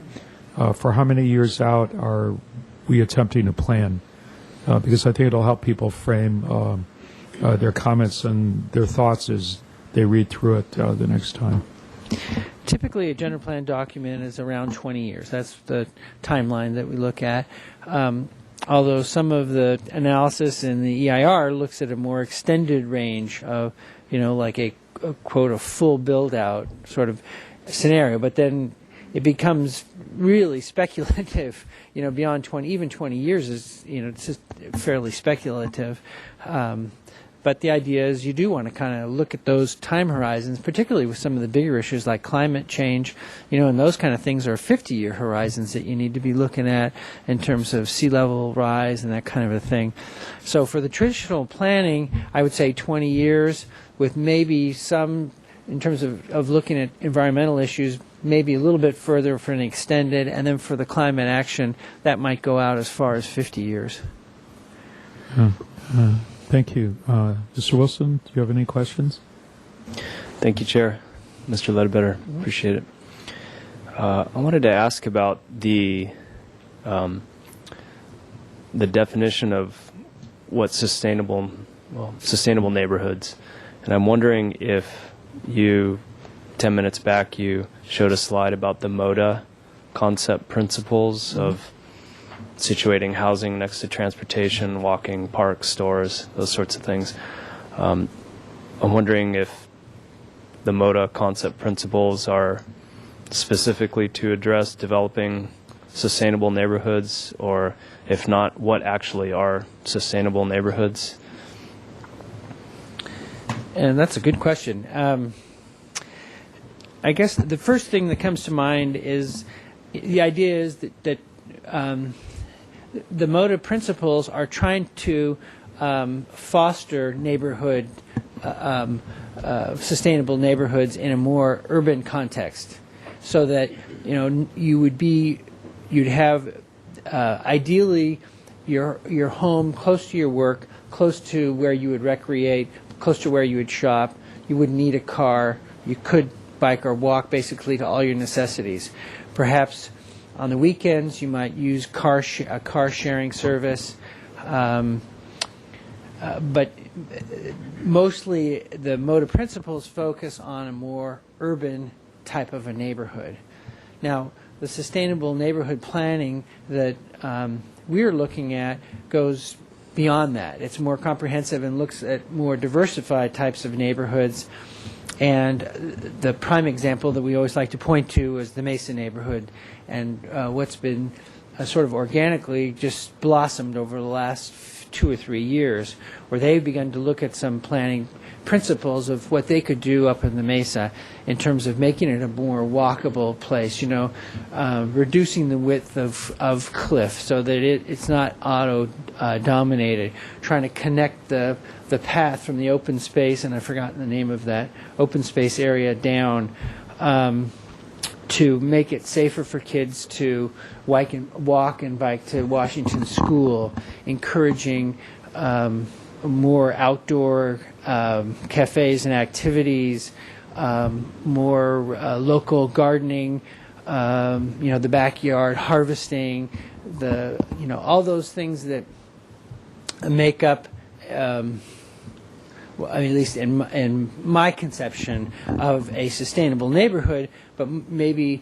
For how many years out are we attempting to plan? Because I think it'll help people frame their comments and their thoughts as they read through it the next time. Typically, a general plan document is around 20 years. That's the timeline that we look at. Although some of the analysis in the EIR looks at a more extended range of, like a quote, a full build-out sort of scenario. But then it becomes really speculative, beyond 20 years is, it's just fairly speculative. But the idea is you do want to kind of look at those time horizons, particularly with some of the bigger issues like climate change, and those kind of things are 50-year horizons that you need to be looking at in terms of sea level rise and that kind of a thing. So for the traditional planning, I would say 20 years with maybe some, in terms of looking at environmental issues, maybe a little bit further for an extended, and then for the climate action, that might go out as far as 50 years. Thank you. Mr. Wilson, do you have any questions? Thank you, Chair. Mr. Ledbetter, appreciate it. I wanted to ask about the definition of what sustainable neighborhoods. And I'm wondering if 10 minutes back, you showed a slide about the MODA concept principles of situating housing next to transportation, walking, parks, stores, those sorts of things. I'm wondering if the MODA concept principles are specifically to address developing sustainable neighborhoods, or if not, what actually are sustainable neighborhoods? And that's a good question. I guess the first thing that comes to mind is the idea is that the MODA principles are trying to foster neighborhood, sustainable neighborhoods in a more urban context, so that you'd have ideally, your home close to your work, close to where you would recreate, close to where you would shop. You wouldn't need a car. You could bike or walk basically to all your necessities. Perhaps on the weekends you might use a car sharing service, but mostly the mode of principles focus on a more urban type of a neighborhood. Now, the sustainable neighborhood planning that we're looking at goes beyond that. It's more comprehensive and looks at more diversified types of neighborhoods. And the prime example that we always like to point to is the Mesa neighborhood, and what's been sort of organically just blossomed over the last 2 or 3 years, where they've begun to look at some planning principles of what they could do up in the Mesa in terms of making it a more walkable place, reducing the width of cliff so that it's not auto-dominated, trying to connect the path from the open space, and I've forgotten the name of that, open space area down, to make it safer for kids to walk and bike to Washington School, encouraging more outdoor cafes and activities, more local gardening, the backyard harvesting, all those things that make up, at least in my conception of a sustainable neighborhood, but maybe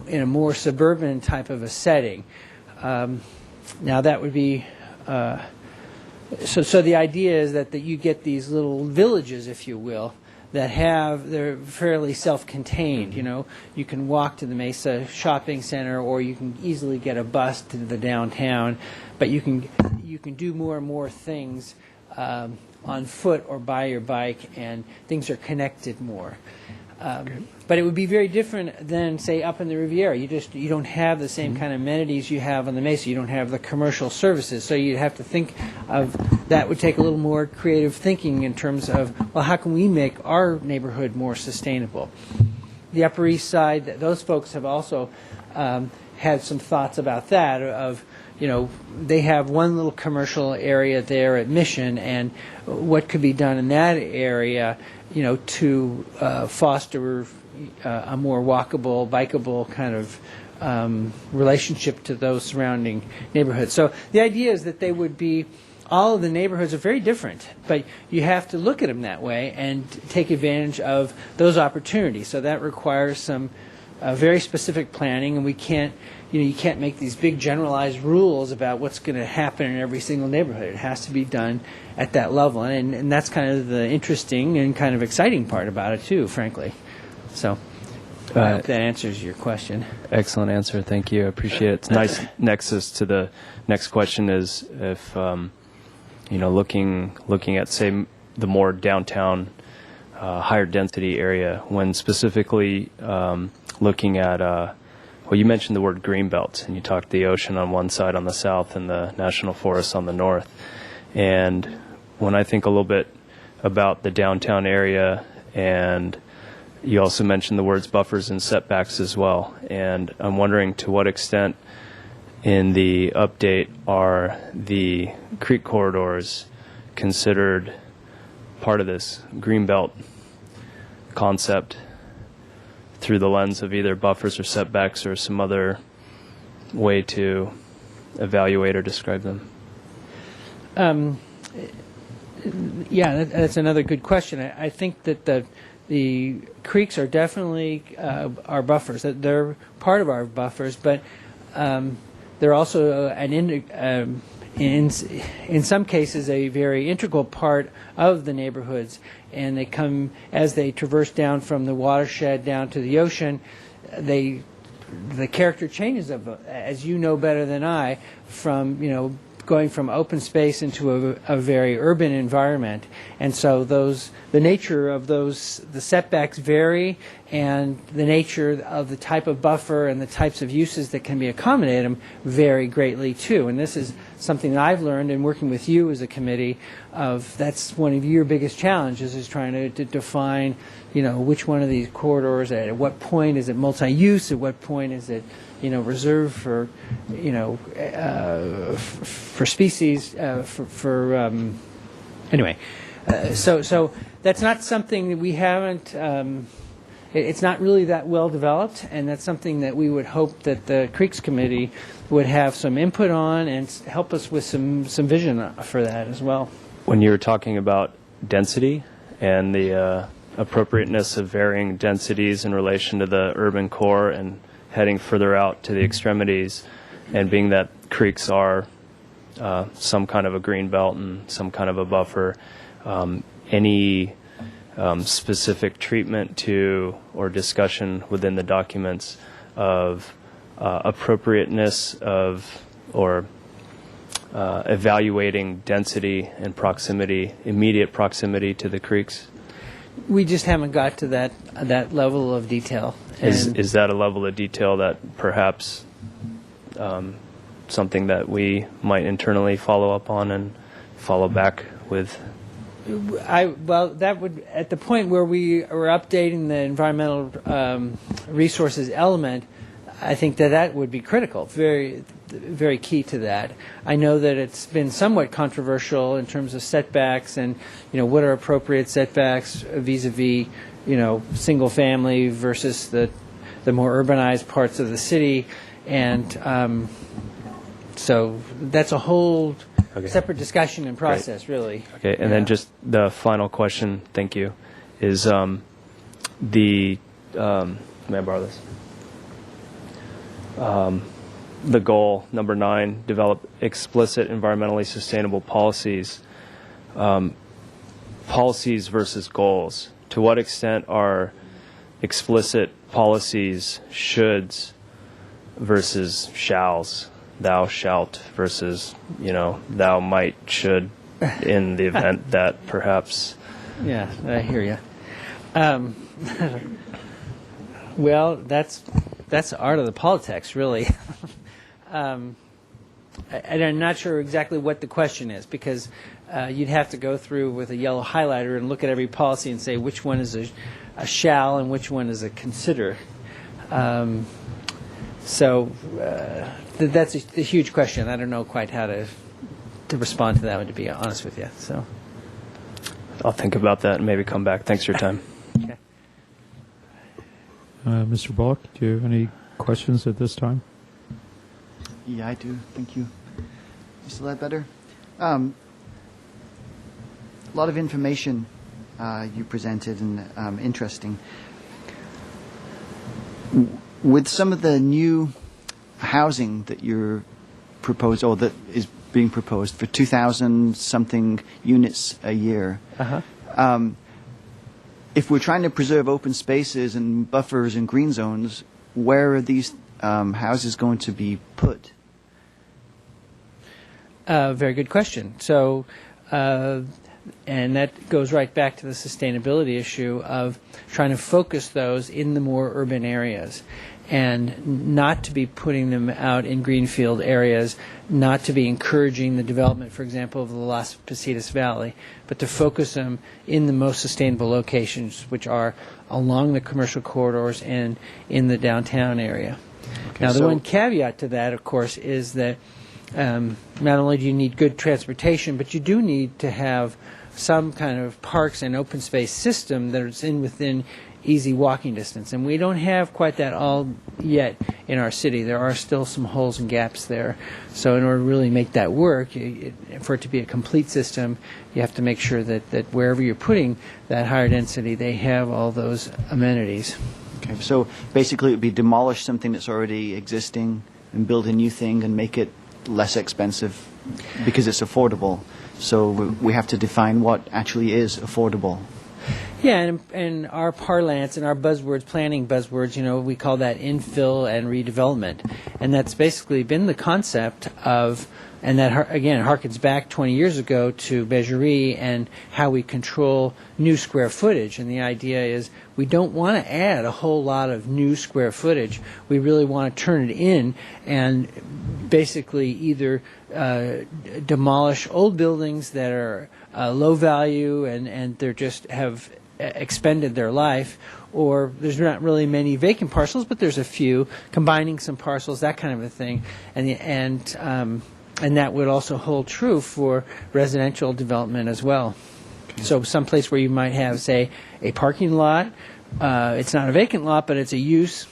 in a more suburban type of a setting. Now that would be. So the idea is that you get these little villages, if you will, they're fairly self-contained. You can walk to the Mesa Shopping Center, or you can easily get a bus to the downtown, but you can do more and more things on foot or by your bike, and things are connected more. But it would be very different than, say, up in the Riviera. You don't have the same kind of amenities you have on the Mesa. You don't have the commercial services. So you'd have to think of that. Would take a little more creative thinking in terms of, well, how can we make our neighborhood more sustainable? The Upper East Side, those folks have also had some thoughts about that. They have one little commercial area there at Mission, and what could be done in that area, to foster a more walkable, bikeable kind of relationship to those surrounding neighborhoods. So the idea is that they would be, all of the neighborhoods are very different, but you have to look at them that way and take advantage of those opportunities. So that requires some very specific planning, and we can't, you can't make these big generalized rules about what's going to happen in every single neighborhood. It has to be done at that level, and that's kind of the interesting and kind of exciting part about it too, frankly. So I hope that answers your question. Excellent answer. Thank you. I appreciate it. It's a nice nexus to the next question is if, looking at, say, the more downtown, higher density area, when specifically looking at, you mentioned the word greenbelt, and you talked the ocean on one side on the south and the national forests on the north. And when I think a little bit about the downtown area, and you also mentioned the words buffers and setbacks as well, and I'm wondering to what extent in the update are the creek corridors considered part of this greenbelt concept through the lens of either buffers or setbacks or some other way to evaluate or describe them? Yeah, that's another good question. I think that the creeks are definitely our buffers. They're part of our buffers, but they're also in some cases a very integral part of the neighborhoods, and they come as they traverse down from the watershed down to the ocean. The character changes of, as you know better than I, from going from open space into a very urban environment, and so the nature of the setbacks vary, and the nature of the type of buffer and the types of uses that can be accommodated them vary greatly too. And this is something that I've learned in working with you as a committee of that's one of your biggest challenges is trying to define, which one of these corridors, at what point is it multi-use, at what point is it, reserved for, for species, anyway. So that's not something that we haven't, it's not really that well developed, and that's something that we would hope that the Creeks Committee would have some input on and help us with some vision for that as well. When you were talking about density and the appropriateness of varying densities in relation to the urban core and heading further out to the extremities, and being that creeks are some kind of a green belt and some kind of a buffer, any specific treatment to or discussion within the documents of appropriateness of or evaluating density and proximity, immediate proximity to the creeks? We just haven't got to that level of detail. Is that a level of detail that perhaps something that we might internally follow up on and follow back with? Well, that would, at the point where we are updating the environmental resources element, I think that would be critical, very, very key to that. I know that it's been somewhat controversial in terms of setbacks and, what are appropriate setbacks vis-a-vis, single family versus the more urbanized parts of the city. And so that's a whole separate discussion and process, really. Okay, and then just the final question, thank you, is may I borrow this? The goal, number 9, develop explicit environmentally sustainable policies. Policies versus goals. To what extent are explicit policies shoulds versus shalls? Thou shalt versus, thou might, should, in the event that perhaps... Yeah, I hear you. Well, that's the art of the politics, really. And I'm not sure exactly what the question is, because you'd have to go through with a yellow highlighter and look at every policy and say which one is a shall and which one is a consider. So that's a huge question. I don't know quite how to respond to that one, to be honest with you. So I'll think about that and maybe come back. Thanks for your time. Okay. Mr. Bullock, do you have any questions at this time? Yeah, I do. Thank you. Mr. Ledbetter. A lot of information you presented and interesting. With some of the new housing that you're proposed, or that is being proposed for 2,000 something units a year, if we're trying to preserve open spaces and buffers and green zones, where are these houses going to be put? Very good question. So, and that goes right back to the sustainability issue of trying to focus those in the more urban areas, and not to be putting them out in greenfield areas, not to be encouraging the development, for example, of the Las Positas Valley, but to focus them in the most sustainable locations, which are along the commercial corridors and in the downtown area. Okay, now, the one caveat to that, of course, is that not only do you need good transportation, but you do need to have some kind of parks and open space system that is within easy walking distance. And we don't have quite that all yet in our city. There are still some holes and gaps there. So in order to really make that work, for it to be a complete system, you have to make sure that wherever you're putting that higher density, they have all those amenities. Okay, so basically it would be demolish something that's already existing and build a new thing and make it less expensive because it's affordable. So we have to define what actually is affordable. Yeah, and our parlance and our buzzwords, planning buzzwords, we call that infill and redevelopment. and that's basically been the concept of, and that again harkens back 20 years ago to Bergerie and how we control new square footage. And the idea is we don't want to add a whole lot of new square footage. We really want to turn it in and basically either demolish old buildings that are low value and they're just have expended their life, or there's not really many vacant parcels, but there's a few, combining some parcels, that kind of a thing. And that would also hold true for residential development as well. Okay. So someplace where you might have, say, a parking lot, it's not a vacant lot, but it's a use,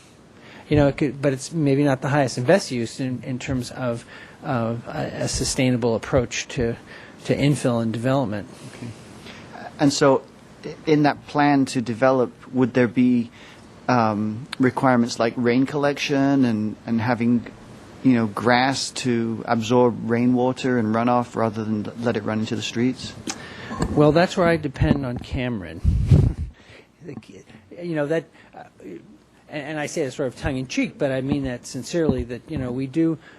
but it's maybe not the highest and best use in terms of a sustainable approach to infill and development. Okay. And so in that plan to develop, would there be requirements like rain collection and having grass to absorb rainwater and runoff rather than let it run into the streets? Well, that's where I depend on Cameron. And I say it sort of tongue-in-cheek, but I mean that sincerely, that,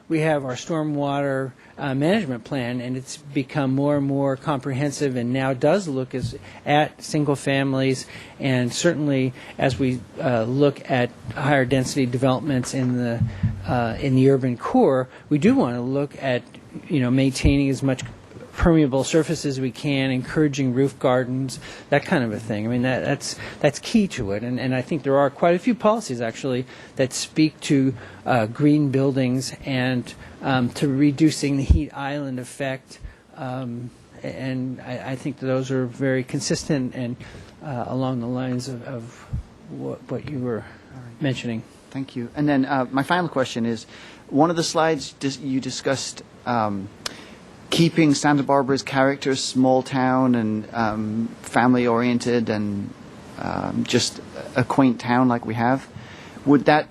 we have our stormwater management plan, and it's become more and more comprehensive and now does look at single families, and certainly as we look at higher density developments in the urban core, we do want to look at, maintaining as much permeable surfaces we can, encouraging roof gardens, that kind of a thing. I mean, that's key to it. And I think there are quite a few policies, actually, that speak to green buildings and to reducing the heat island effect. And I think those are very consistent and along the lines of what you were mentioning. Thank you. And then my final question is, one of the slides you discussed keeping Santa Barbara's character, small town and family-oriented and just a quaint town like we have. Would that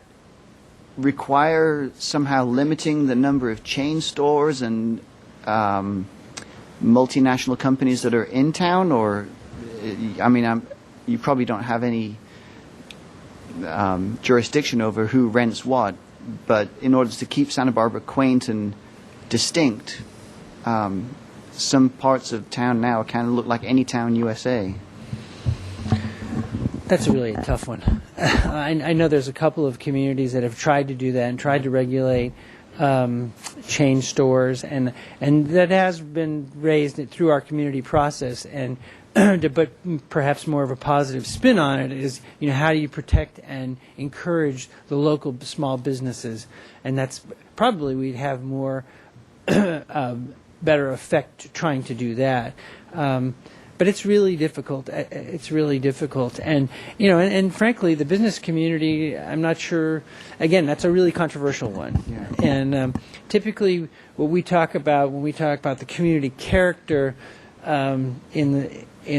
require somehow limiting the number of chain stores and multinational companies that are in town? Or, you probably don't have any jurisdiction over who rents what, but in order to keep Santa Barbara quaint and distinct, some parts of town now kind of look like any town USA. That's really a tough one. I know there's a couple of communities that have tried to do that and tried to regulate chain stores, and that has been raised through our community process. And but perhaps more of a positive spin on it is, how do you protect and encourage the local small businesses? And that's probably we'd have more better effect trying to do that. But it's really difficult. It's really difficult. And, and frankly, the business community, I'm not sure, again, that's a really controversial one. Yeah. And typically what we talk about when we talk about the community character in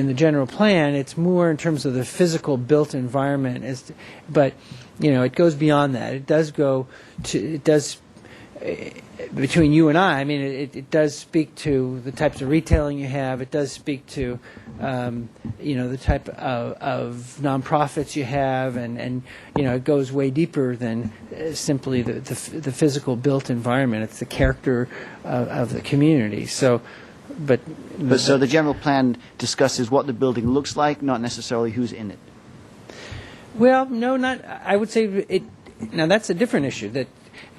the general plan, it's more in terms of the physical built environment. But, it goes beyond that. It does go to, between you and I mean, it does speak to the types of retailing you have. It does speak to, the type of nonprofits you have, and it goes way deeper than simply the physical built environment. It's the character of the community. So, but so the general plan discusses what the building looks like, not necessarily who's in it. Well, no, not. I would say it. Now that's a different issue. That.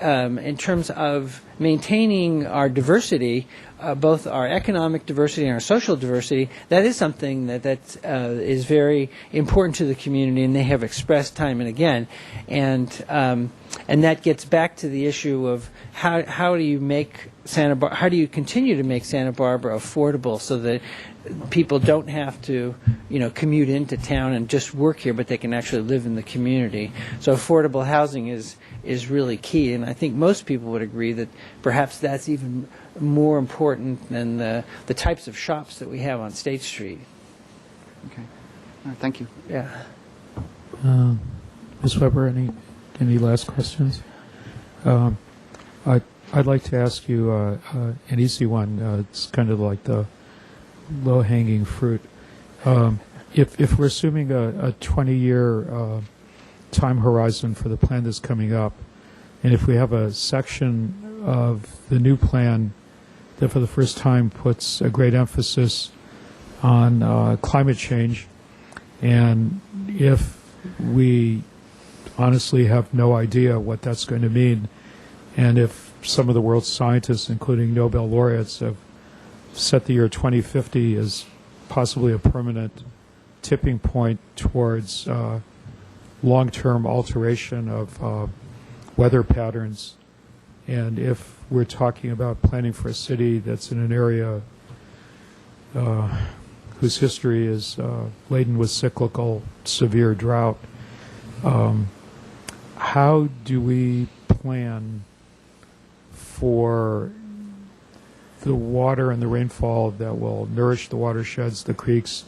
In terms of maintaining our diversity, both our economic diversity and our social diversity, that is something that is very important to the community, and they have expressed time and again. And that gets back to the issue of how do you make how do you continue to make Santa Barbara affordable so that people don't have to, commute into town and just work here, but they can actually live in the community. So affordable housing is really key, and I think most people would agree that perhaps that's even more important than the types of shops that we have on State Street. Okay. All right, thank you. Yeah. Ms. Weber, any last questions? I'd like to ask you an easy one. It's kind of like the low-hanging fruit. If we're assuming a 20-year time horizon for the plan that's coming up, And if we have a section of the new plan that for the first time puts a great emphasis on climate change, and if we honestly have no idea what that's going to mean, and if some of the world's scientists, including Nobel laureates, have set the year 2050 as possibly a permanent tipping point towards long-term alteration of weather patterns, and if we're talking about planning for a city that's in an area whose history is laden with cyclical, severe drought, how do we plan for the water and the rainfall that will nourish the watersheds, the creeks,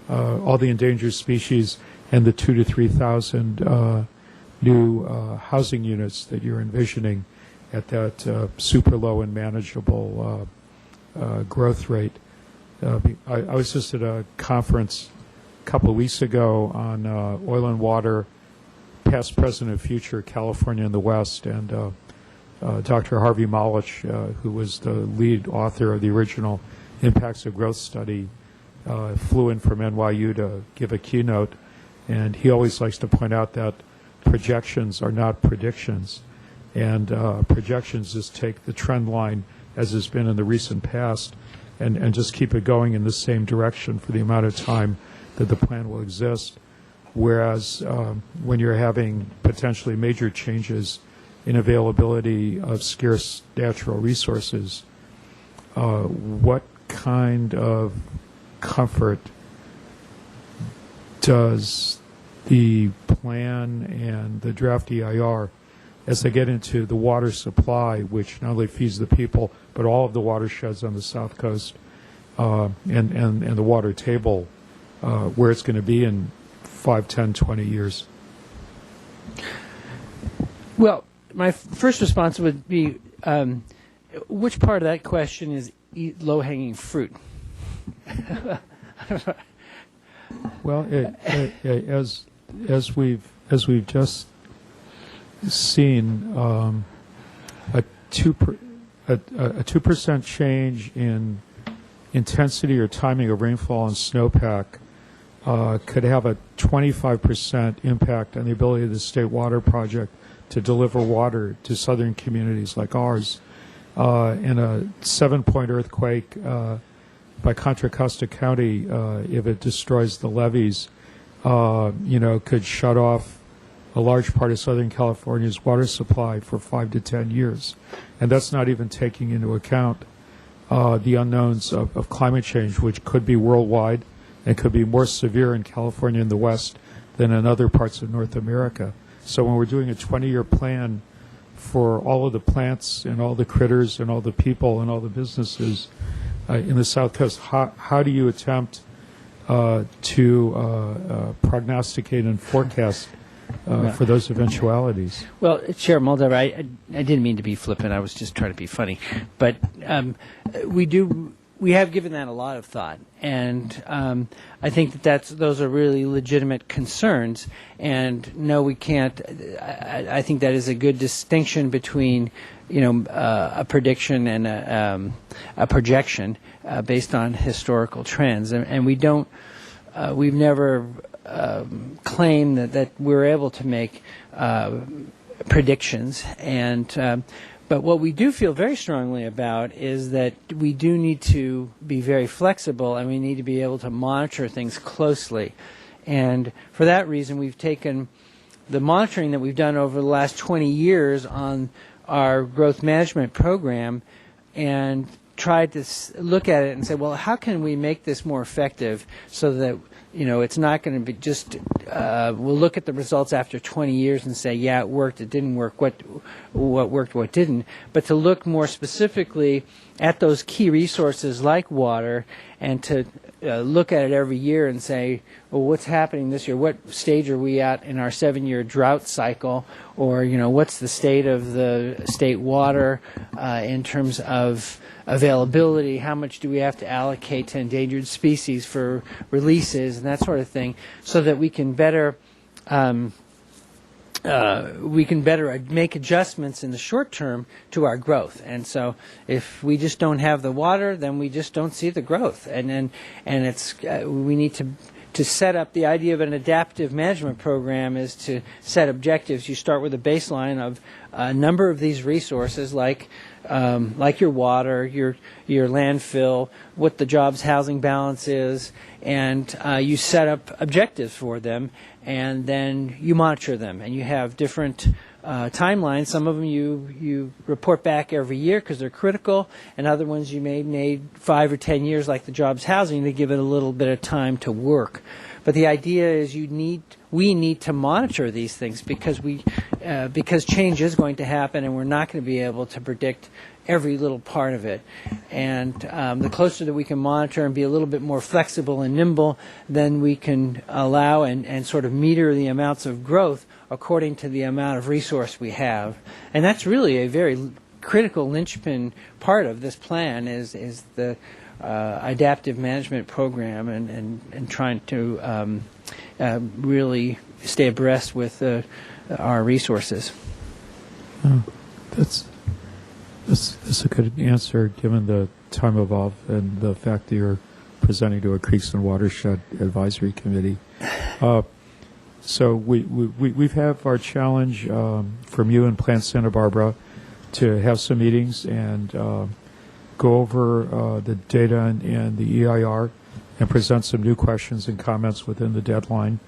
all the endangered species, and the 2,000 to 3,000 new housing units that you're envisioning at that super low and manageable growth rate? I was just at a conference a couple of weeks ago on oil and water, past, present, and future, California and the West, and Dr. Harvey Malich, who was the lead author of the original Impacts of Growth study, flew in from NYU to give a keynote, and he always likes to point out that projections are not predictions, and projections just take the trend line as has been in the recent past and just keep it going in the same direction for the amount of time that the plan will exist, whereas when you're having potentially major changes in availability of scarce natural resources, what kind of comfort does the plan and the draft EIR, as they get into the water supply, which not only feeds the people, but all of the watersheds on the South Coast, and the water table, where it's going to be in 5, 10, 20 years? Well, my first response would be, which part of that question is low-hanging fruit? Well, as we've just seen, a 2% change in intensity or timing of rainfall and snowpack could have a 25% impact on the ability of the State Water Project to deliver water to southern communities like ours. And a 7-point earthquake by Contra Costa County, if it destroys the levees, could shut off a large part of Southern California's water supply for 5 to 10 years. And that's not even taking into account the unknowns of climate change, which could be worldwide and could be more severe in California and the West than in other parts of North America. So when we're doing a 20-year plan for all of the plants and all the critters and all the people and all the businesses in the South Coast, how do you attempt to prognosticate and forecast for those eventualities? Well, Chair Moldover, I didn't mean to be flippant. I was just trying to be funny. But we have given that a lot of thought, and I think those are really legitimate concerns. And no, we can't. I think that is a good distinction between, a prediction and a projection based on historical trends. And we don't. We've never claimed that we're able to make predictions, and but what we do feel very strongly about is that we do need to be very flexible, and we need to be able to monitor things closely. And for that reason, we've taken the monitoring that we've done over the last 20 years on our growth management program and tried to look at it and say, well, how can we make this more effective so that it's not going to be just we'll look at the results after 20 years and say, yeah, it worked, it didn't work, what worked, what didn't, but to look more specifically at those key resources like water and to look at it every year and say, well, what's happening this year? What stage are we at in our 7-year drought cycle? Or, what's the state of the state water in terms of availability? How much do we have to allocate to endangered species for releases and that sort of thing, so that we can better we can better make adjustments in the short term to our growth. And so if we just don't have the water, then we just don't see the growth. And it's we need to set up the idea of an adaptive management program is to set objectives. You start with a baseline of a number of these resources like your water, your landfill, what the jobs housing balance is, and you set up objectives for them, and then you monitor them, and you have different timelines. Some of them you report back every year because they're critical, and other ones you may need 5 or 10 years, like the jobs housing, to give it a little bit of time to work. But the idea is we need to monitor these things because change is going to happen, and we're not going to be able to predict every little part of it. And the closer that we can monitor and be a little bit more flexible and nimble, then we can allow and sort of meter the amounts of growth according to the amount of resource we have. And that's really a very critical linchpin part of this plan is the adaptive management program and trying to really stay abreast with our resources. That's a good answer given the time involved and the fact that you're presenting to a Creeks and Watershed Advisory Committee. So we've had our challenge from you and Plant Santa Barbara to have some meetings and go over the data and the EIR and present some new questions and comments within the deadline.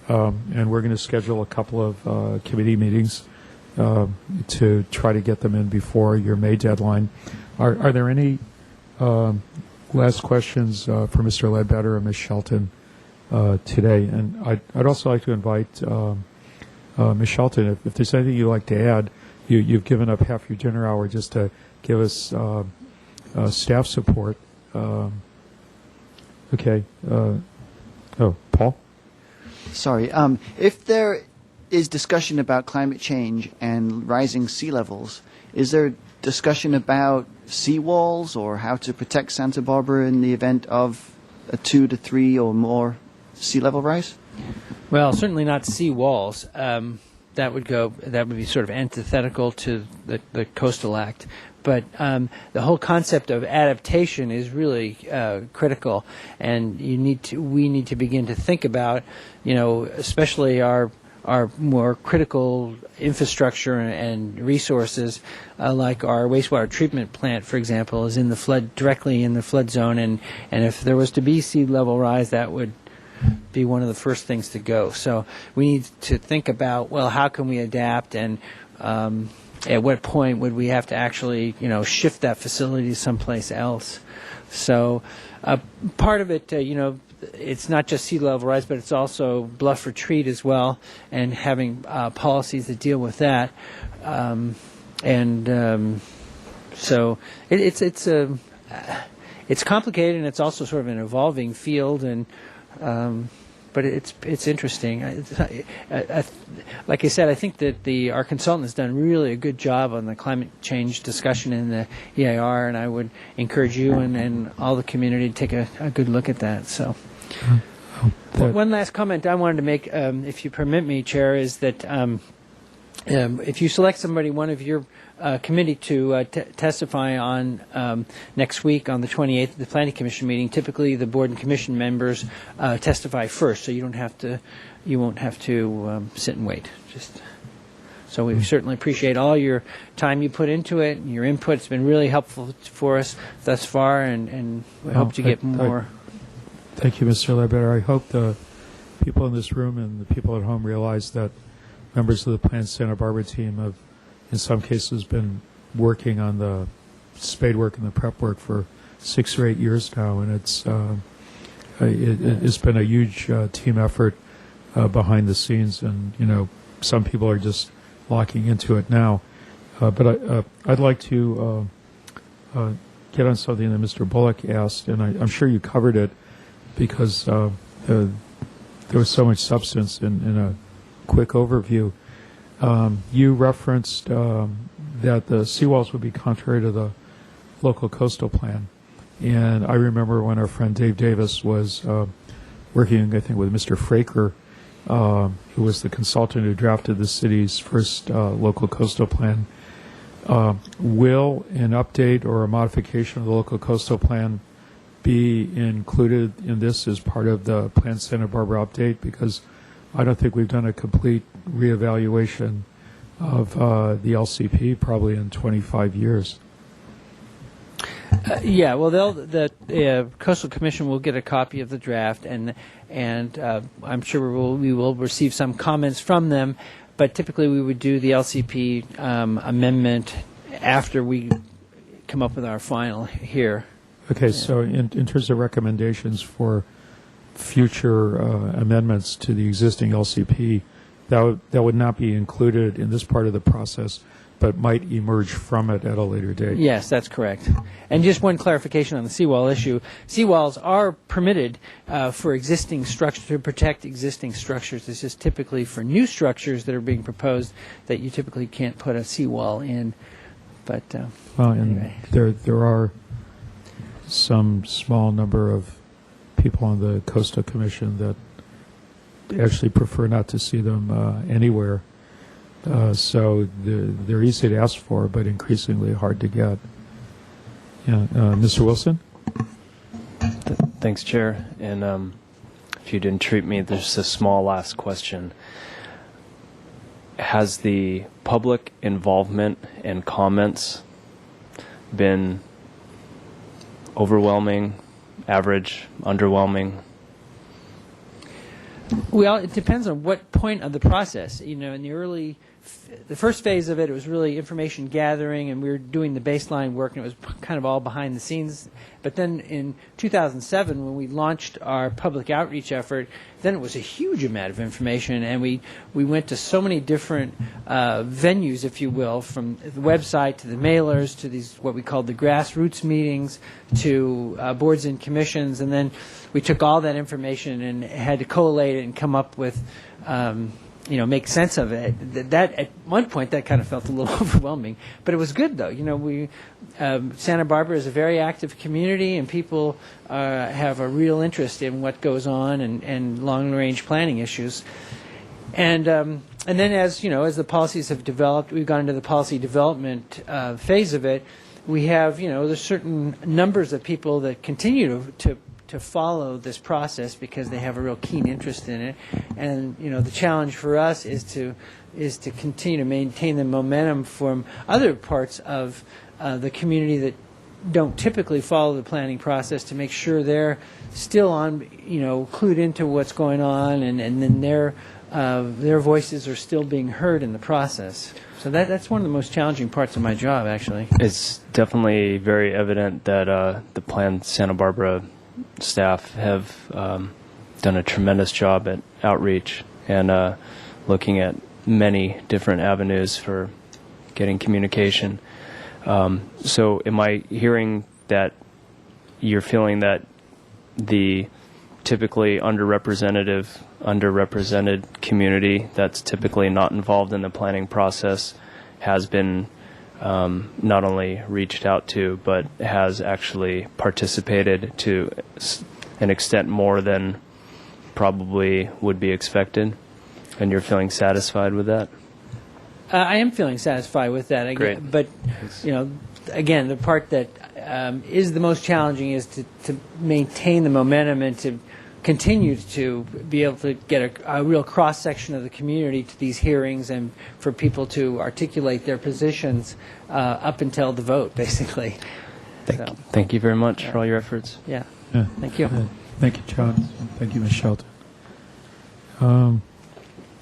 And we're going to schedule a couple of committee meetings to try to get them in before your May deadline. Are there any last questions for Mr. Ledbetter or Ms. Shelton today? And I'd also like to invite Ms. Shelton, if there's anything you'd like to add. You've given up half your dinner hour just to give us staff support. Okay. Paul? Sorry. If there is discussion about climate change and rising sea levels, is there discussion about seawalls or how to protect Santa Barbara in the event of a 2 to 3 or more sea level rise? Well, certainly not sea walls. That would be sort of antithetical to the Coastal Act. But the whole concept of adaptation is really critical, and we need to begin to think about, especially our more critical infrastructure and resources, like our wastewater treatment plant, for example, is directly in the flood zone, and if there was to be sea level rise, that would be one of the first things to go. So we need to think about, well, how can we adapt, and at what point would we have to actually, shift that facility someplace else? So part of it, it's not just sea level rise, but it's also bluff retreat as well, and having policies that deal with that. So it's complicated, and it's also sort of an evolving field, and but it's interesting. Like I said, I think that our consultant has done really a good job on the climate change discussion in the EIR, and I would encourage you and all the community to take a good look at that. So, one last comment I wanted to make, if you permit me, Chair, is that if you select somebody, one of your committee to testify on next week on the 28th at the Planning Commission meeting, typically the board and commission members testify first, so you won't have to sit and wait. So we certainly appreciate all your time you put into it, and your input. It's been really helpful for us thus far, and we hope to get more. Thank you, Mr. Ledbetter. I hope the people in this room and the people at home realize that members of the Plant Santa Barbara team have, in some cases, been working on the spade work and the prep work for 6 or 8 years now, and it's been a huge team effort behind the scenes, and some people are just locking into it now. But I'd like to get on something that Mr. Bullock asked, and I'm sure you covered it because there was so much substance in a quick overview. You referenced that the seawalls would be contrary to the local coastal plan. And I remember when our friend Dave Davis was working, I think, with Mr. Fraker who was the consultant who drafted the city's first local coastal plan. Will an update or a modification of the local coastal plan be included in this as part of the Plan Santa Barbara update? Because I don't think we've done a complete reevaluation of the LCP probably in 25 years. Yeah, well, the Coastal Commission will get a copy of the draft, and I'm sure we will receive some comments from them. But typically, we would do the LCP amendment after we come up with our final here. Okay, so in terms of recommendations for future amendments to the existing LCP, that would not be included in this part of the process, but might emerge from it at a later date. Yes, that's correct. And just one clarification on the seawall issue. Seawalls are permitted for existing structures, to protect existing structures. This is typically for new structures that are being proposed that you typically can't put a seawall in. But anyway. There are some small number of people on the Coastal Commission that actually prefer not to see them anywhere. So they're easy to ask for, but increasingly hard to get. Yeah, Mr. Wilson? Thanks, Chair. And if you didn't treat me, there's a small last question. Has the public involvement and comments been overwhelming, average, underwhelming? Well, it depends on what point of the process. You know, in the first phase of it, it was really information gathering, and we were doing the baseline work, and it was kind of all behind the scenes. But then in 2007, when we launched our public outreach effort, then it was a huge amount of information, and we went to so many different venues, if you will, from the website to the mailers to these what we called the grassroots meetings to boards and commissions, and then we took all that information and had to collate it and come up with make sense of it. That at one point that kind of felt a little overwhelming, but it was good though. You know, Santa Barbara is a very active community, and people have a real interest in what goes on and long-range planning issues. And then as the policies have developed, we've gone into the policy development phase of it. We have there's certain numbers of people that continue to follow this process because they have a real keen interest in it, and the challenge for us is to continue to maintain the momentum from other parts of the community that don't typically follow the planning process, to make sure they're still on clued into what's going on, and then their voices are still being heard in the process. So that's one of the most challenging parts of my job, actually. It's definitely very evident that the Plan Santa Barbara staff have done a tremendous job at outreach and looking at many different avenues for getting communication. So am I hearing that you're feeling that the typically underrepresented community that's typically not involved in the planning process has been not only reached out to, but has actually participated to an extent more than probably would be expected? And you're feeling satisfied with that? I am feeling satisfied with that. Great. But, again, the part that is the most challenging is to maintain the momentum and to continue to be able to get a real cross-section of the community to these hearings, and for people to articulate their positions up until the vote, basically. Thank you very much for all your efforts. Yeah. Yeah. Thank you. Thank you, John. Thank you, Ms. Shelton.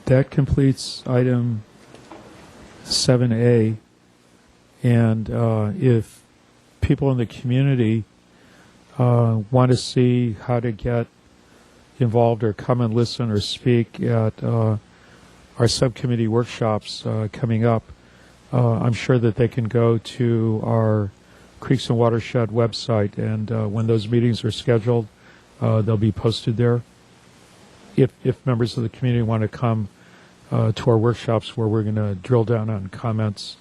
That completes item 7A. And if people in the community want to see how to get involved or come and listen or speak at our subcommittee workshops coming up, I'm sure that they can go to our Creeks and Watershed website, and when those meetings are scheduled, they'll be posted there. If members of the community want to come to our workshops where we're going to drill down on comments,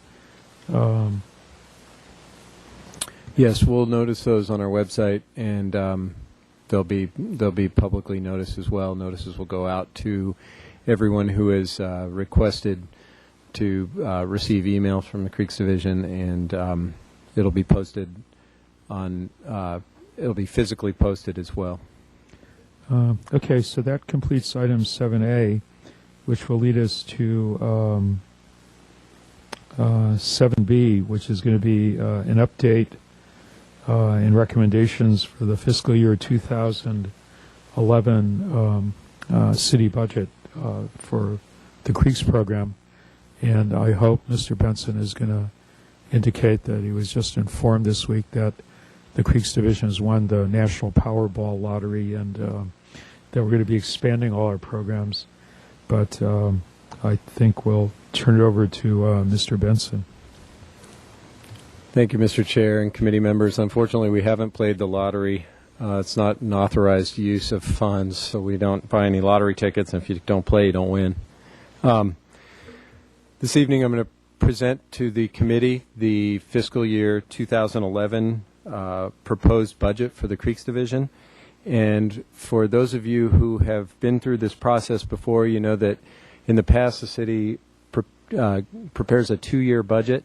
yes, we'll notice those on our website, and they'll be publicly noticed as well. Notices will go out to everyone who has requested to receive emails from the Creeks Division, and it'll be posted on, it'll be physically posted as well. Okay, so that completes item 7A, which will lead us to 7B, which is going to be an update and recommendations for the fiscal year 2011 city budget for the Creeks program. And I hope Mr. Benson is going to indicate that he was just informed this week that the Creeks Division has won the National Powerball Lottery, and that we're going to be expanding all our programs. But I think we'll turn it over to Mr. Benson. Thank you, Mr. Chair and committee members. Unfortunately, we haven't played the lottery. It's not an authorized use of funds, so we don't buy any lottery tickets, and if you don't play, you don't win. This evening, I'm going to present to the committee the fiscal year 2011 proposed budget for the Creeks Division. And for those of you who have been through this process before, you know that in the past the city prepares a 2-year budget.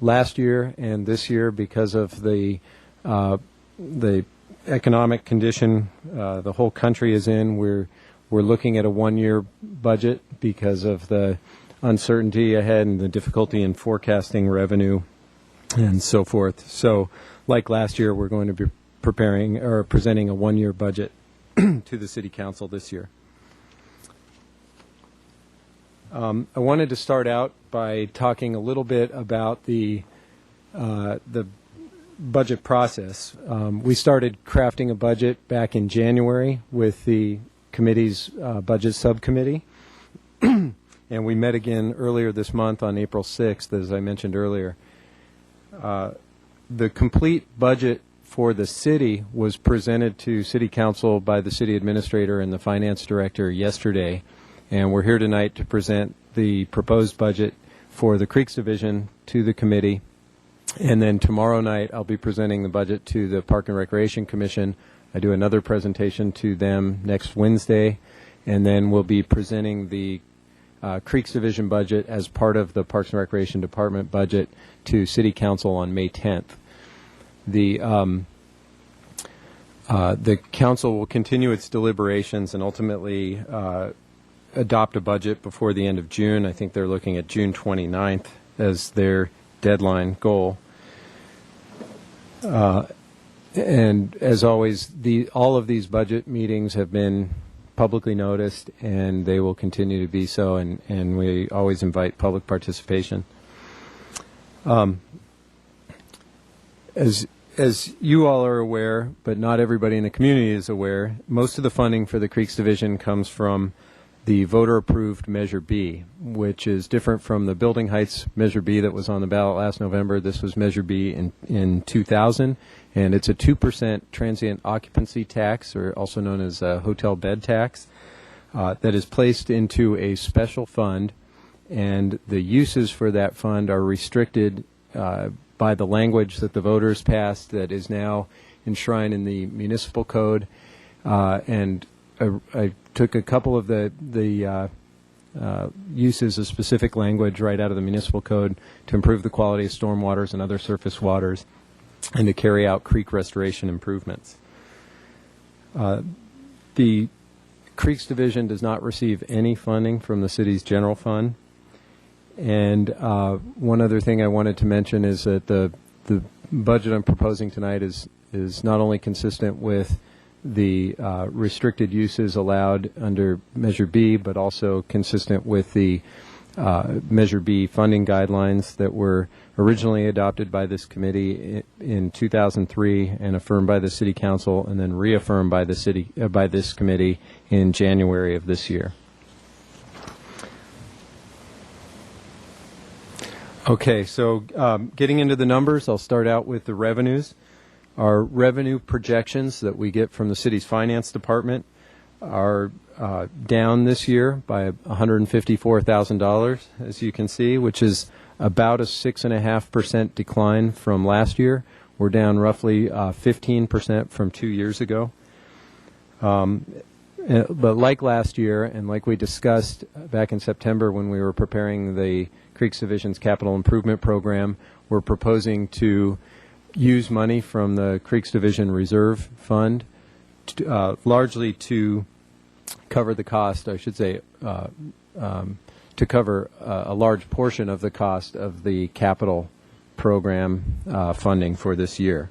Last year and this year, because of the economic condition the whole country is in, we're looking at a 1-year budget because of the uncertainty ahead and the difficulty in forecasting revenue and so forth. So, like last year, we're going to be preparing or presenting a 1-year budget to the City Council this year. I wanted to start out by talking a little bit about the budget process. We started crafting a budget back in January with the committee's budget subcommittee, and we met again earlier this month on April 6th, as I mentioned earlier. The complete budget for the city was presented to City Council by the City Administrator and the Finance Director yesterday, and we're here tonight to present the proposed budget for the Creeks Division to the committee. And then tomorrow night I'll be presenting the budget to the Park and Recreation Commission. I do another presentation to them next Wednesday, and then we'll be presenting the Creeks Division budget as part of the Parks and Recreation Department budget to City Council on May 10th. The council will continue its deliberations and ultimately adopt a budget before the end of June. I think they're looking at June 29th as their deadline goal. And as always, all of these budget meetings have been publicly noticed, and they will continue to be so, and we always invite public participation. As you all are aware, but not everybody in the community is aware, most of the funding for the Creeks Division comes from the voter-approved Measure B, which is different from the Building Heights Measure B that was on the ballot last November. This was Measure B in 2000, and it's a 2% transient occupancy tax, or also known as a hotel bed tax, that is placed into a special fund, and the uses for that fund are restricted by the language that the voters passed that is now enshrined in the municipal code, and I took a couple of the uses of specific language right out of the municipal code to improve the quality of stormwaters and other surface waters and to carry out creek restoration improvements. The Creeks Division does not receive any funding from the city's general fund. And one other thing I wanted to mention is that the budget I'm proposing tonight is not only consistent with the restricted uses allowed under Measure B, but also consistent with the Measure B funding guidelines that were originally adopted by this committee in 2003 and affirmed by the City Council, and then reaffirmed by the by this committee in January of this year. Okay, so getting into the numbers, I'll start out with the revenues. Our revenue projections that we get from the city's finance department are down this year by $154,000, as you can see, which is about a 6.5% decline from last year. We're down roughly 15% from 2 years ago. But like last year, and like we discussed back in September when we were preparing the Creeks Division's capital improvement program, we're proposing to use money from the Creeks Division Reserve Fund, largely to cover the cost, I should say, to cover a large portion of the cost of the capital program funding for this year.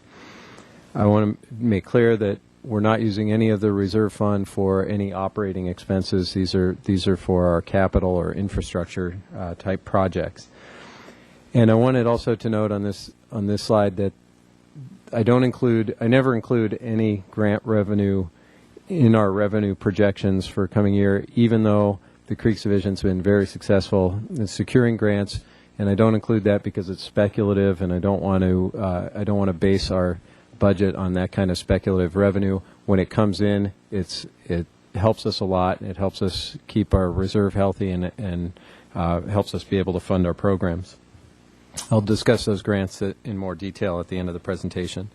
I want to make clear that we're not using any of the reserve fund for any operating expenses. These are for our capital or infrastructure type projects. And I wanted also to note on this slide that I never include any grant revenue in our revenue projections for coming year, even though the Creeks Division's been very successful in securing grants, and I don't include that because it's speculative, and I don't want to base our budget on that kind of speculative revenue. When it comes in, it helps us a lot. It helps us keep our reserve healthy and helps us be able to fund our programs. I'll discuss those grants in more detail at the end of the presentation.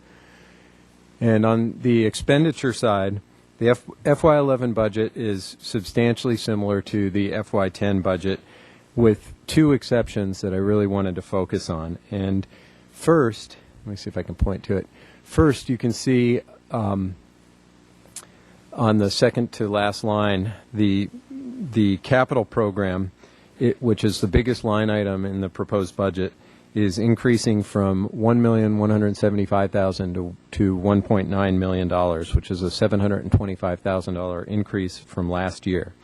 And on the expenditure side, the FY11 budget is substantially similar to the FY10 budget, with two exceptions that I really wanted to focus on. And first, let me see if I can point to it. First, you can see on the second to last line, the capital program, which is the biggest line item in the proposed budget, is increasing from $1,175,000 to $1.9 million, which is a $725,000 increase from last year.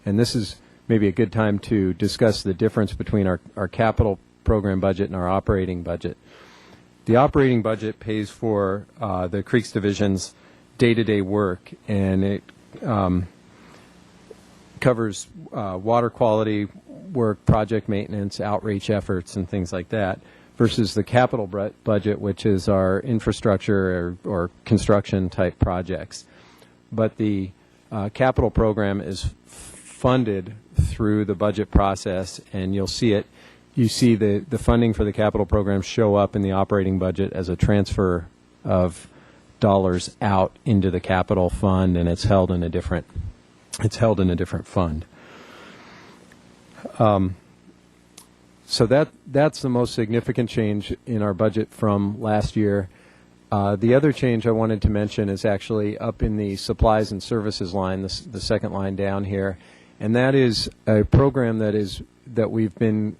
And this is maybe a good time to discuss the difference between our capital program budget and our operating budget. The operating budget pays for the Creeks Division's day-to-day work, and it covers water quality work, project maintenance, outreach efforts, and things like that, versus the capital budget, which is our infrastructure or construction type projects. But the capital program is funded through the budget process, and you'll see it. You see the funding for the capital program show up in the operating budget as a transfer of dollars out into the capital fund, and it's held in a different fund. So that's the most significant change in our budget from last year. The other change I wanted to mention is actually up in the supplies and services line, the second line down here, and that is a program that we've been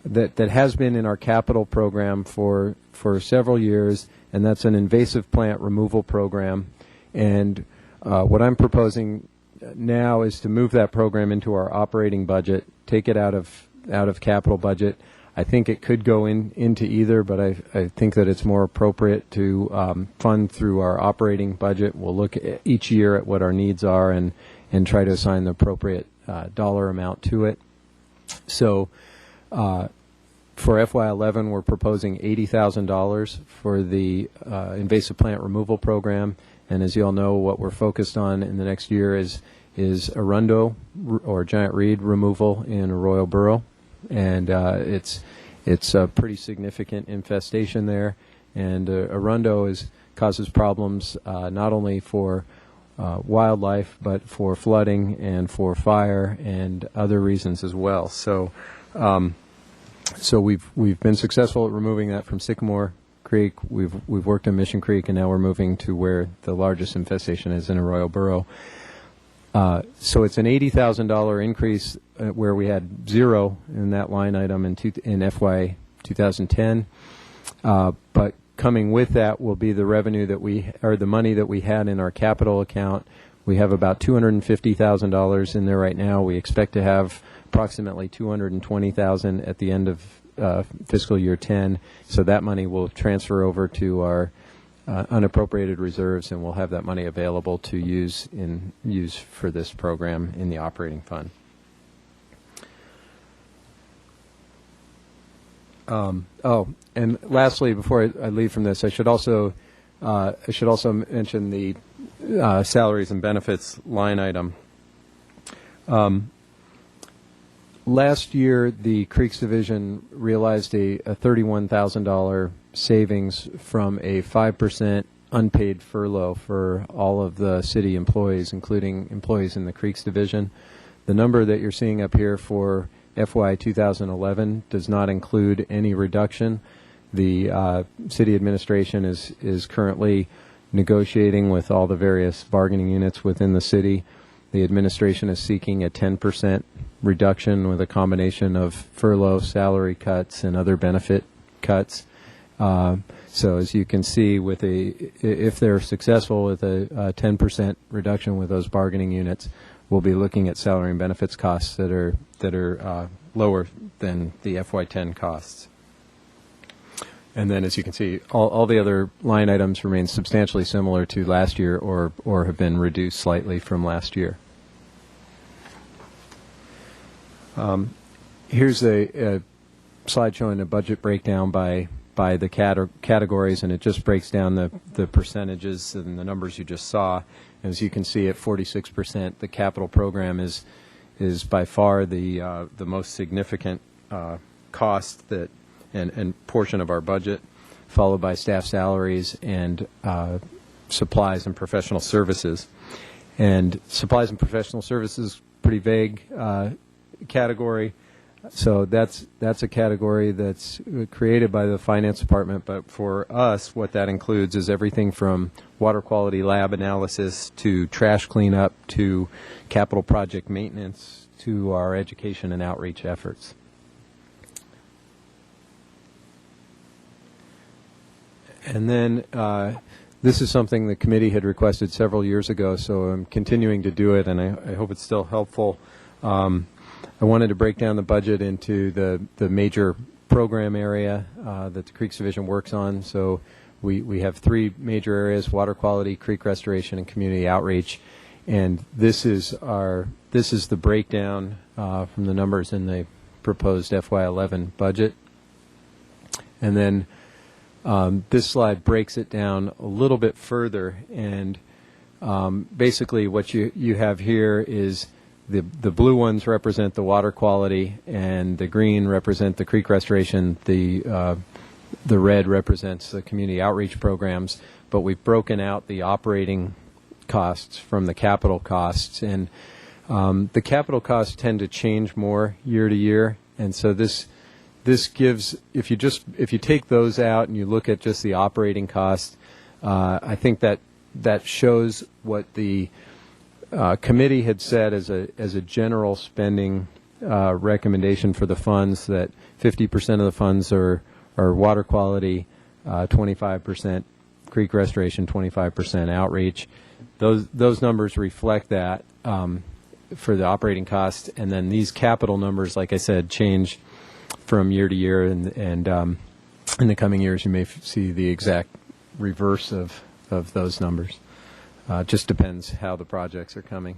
that has been in our capital program for several years, and that's an invasive plant removal program. And what I'm proposing now is to move that program into our operating budget, take it out of capital budget. I think it could go into either, but I think that it's more appropriate to fund through our operating budget. We'll look at each year at what our needs are and try to assign the appropriate dollar amount to it. So for FY11, we're proposing $80,000 for the invasive plant removal program. And as you all know, what we're focused on in the next year is arundo or giant reed removal in Arroyo Burro, and it's a pretty significant infestation there. And arundo causes problems not only for wildlife, but for flooding and for fire and other reasons as well. So we've been successful at removing that from Sycamore Creek. We've worked in Mission Creek, and now we're moving to where the largest infestation is in Arroyo Burro. So it's an $80,000 increase where we had zero in that line item in FY 2010. But coming with that will be the revenue the money that we had in our capital account. We have about $250,000 in there right now. We expect to have approximately $220,000 at the end of fiscal year 10. So that money will transfer over to our unappropriated reserves, and we'll have that money available to use for this program in the operating fund. And lastly, before I leave from this, I should also mention the salaries and benefits line item. Last year, the Creeks Division realized a $31,000 savings from a 5% unpaid furlough for all of the city employees, including employees in the Creeks Division. The number that you're seeing up here for FY 2011 does not include any reduction. The city administration is currently negotiating with all the various bargaining units within the city. The administration is seeking a 10% reduction with a combination of furlough, salary cuts, and other benefit cuts. So as you can see, if they're successful with a 10% reduction with those bargaining units, we'll be looking at salary and benefits costs that are lower than the FY10 costs. And then, as you can see, all the other line items remain substantially similar to last year or have been reduced slightly from last year. Here's a slide showing a budget breakdown by the categories, and it just breaks down the percentages and the numbers you just saw. As you can see, at 46%, the capital program is by far the most significant cost that and portion of our budget, followed by staff salaries and supplies and professional services. And supplies and professional services, pretty vague category. So that's a category that's created by the finance department, but for us, what that includes is everything from water quality lab analysis to trash cleanup to capital project maintenance to our education and outreach efforts. And then this is something the committee had requested several years ago, so I'm continuing to do it, and I hope it's still helpful. I wanted to break down the budget into the major program area that the Creeks Division works on. So we have three major areas: water quality, creek restoration, and community outreach. And this is the breakdown from the numbers in the proposed FY11 budget. And then this slide breaks it down a little bit further, and basically what you have here is the blue ones represent the water quality, and the green represent the creek restoration. The red represents the community outreach programs, but we've broken out the operating costs from the capital costs, and the capital costs tend to change more year to year, and so this gives, if you take those out and you look at just the operating costs, I think that shows what the committee had said as a general spending recommendation for the funds, that 50% of the funds are water quality, 25% creek restoration, 25% outreach. Those numbers reflect that for the operating costs, and then these capital numbers, like I said, change from year to year, and in the coming years you may see the exact reverse of those numbers. Just depends how the projects are coming.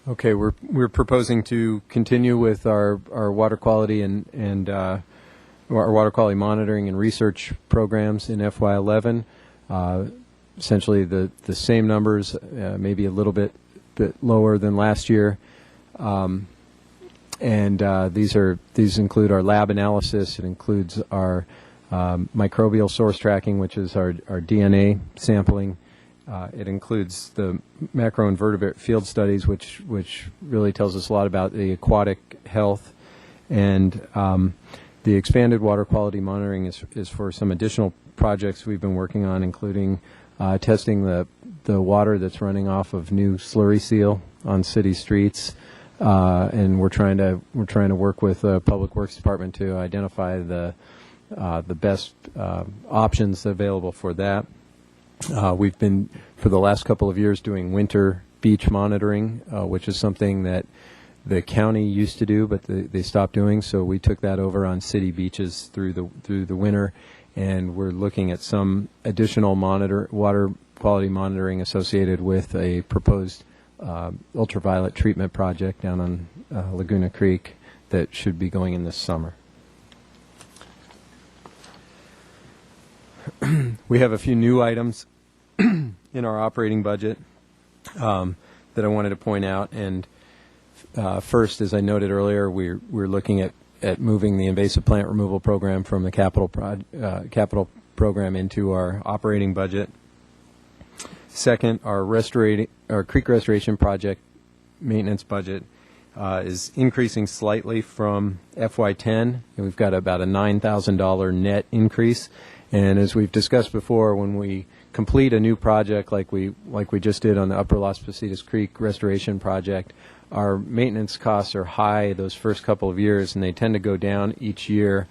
Okay, we're proposing to continue with our water quality and our water quality monitoring and research programs in FY11. Essentially the same numbers, maybe a little bit lower than last year. And these include our lab analysis. It includes our microbial source tracking, which is our DNA sampling. It includes the macroinvertebrate field studies, which really tells us a lot about the aquatic health. And the expanded water quality monitoring is for some additional projects we've been working on, including testing the water that's running off of new slurry seal on city streets. And we're trying to work with the Public Works Department to identify the best options available for that. We've been, for the last couple of years, doing winter beach monitoring, which is something that the county used to do, but they stopped doing. So we took that over on city beaches through the winter, and we're looking at some additional water quality monitoring associated with a proposed ultraviolet treatment project down on Laguna Creek that should be going in this summer. We have a few new items in our operating budget that I wanted to point out. And first, as I noted earlier, we're looking at at moving the invasive plant removal program from the capital program into our operating budget. Second, our creek restoration project maintenance budget is increasing slightly from FY10, and we've got about a $9,000 net increase. And as we've discussed before, when we complete a new project like we just did on the Upper Las Positas Creek restoration project, our maintenance costs are high those first couple of years, and they tend to go down each year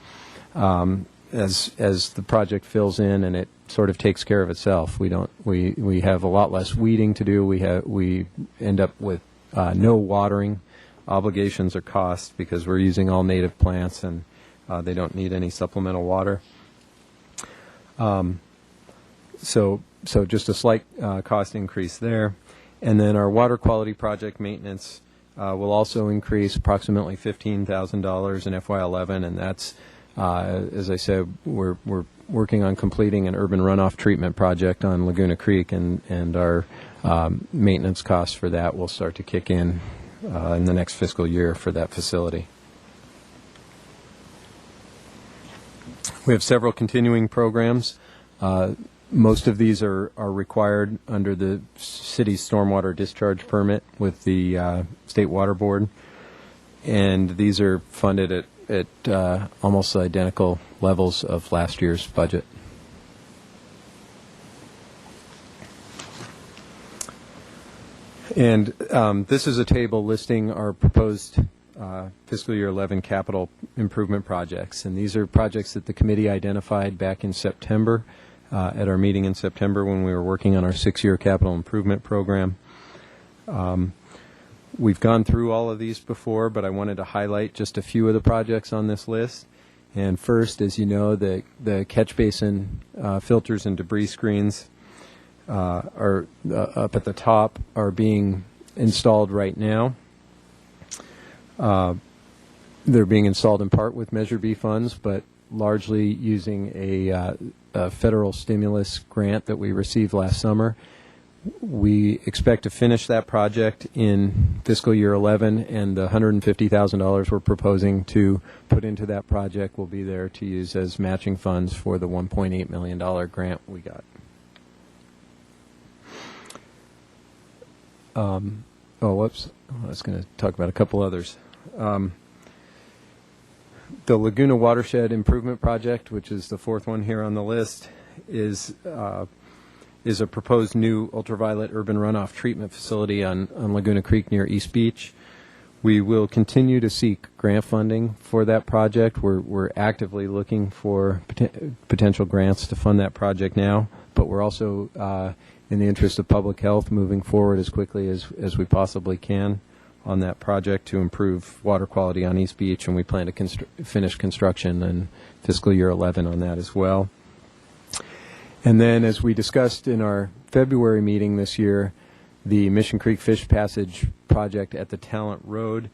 as the project fills in and it sort of takes care of itself. We have a lot less weeding to do. We end up with no watering obligations or costs because we're using all native plants and they don't need any supplemental water. So just a slight cost increase there. And then our water quality project maintenance will also increase approximately $15,000 in FY11, and that's, as I said, we're working on completing an urban runoff treatment project on Laguna Creek, and our maintenance costs for that will start to kick in the next fiscal year for that facility. We have several continuing programs. Most of these are required under the city's stormwater discharge permit with the State Water Board, and these are funded at almost identical levels of last year's budget. And this is a table listing our proposed fiscal year 11 capital improvement projects, and these are projects that the committee identified back in September at our meeting in September when we were working on our 6-year capital improvement program. We've gone through all of these before, but I wanted to highlight just a few of the projects on this list. And first, as you know, the catch basin filters and debris screens are up at the top are being installed right now. They're being installed in part with Measure B funds, but largely using a federal stimulus grant that we received last summer. We expect to finish that project in fiscal year 11, and the $150,000 we're proposing to put into that project will be there to use as matching funds for the $1.8 million grant we got. Whoops. I was going to talk about a couple others. The Laguna Watershed Improvement Project, which is the fourth one here on the list, is a proposed new ultraviolet urban runoff treatment facility on Laguna Creek near East Beach. We will continue to seek grant funding for that project. We're actively looking for potential grants to fund that project now, but we're also, in the interest of public health, moving forward as quickly as we possibly can on that project to improve water quality on East Beach, and we plan to finish construction in fiscal year 11 on that as well. And then, as we discussed in our February meeting this year, the Mission Creek Fish Passage project at the Talent Road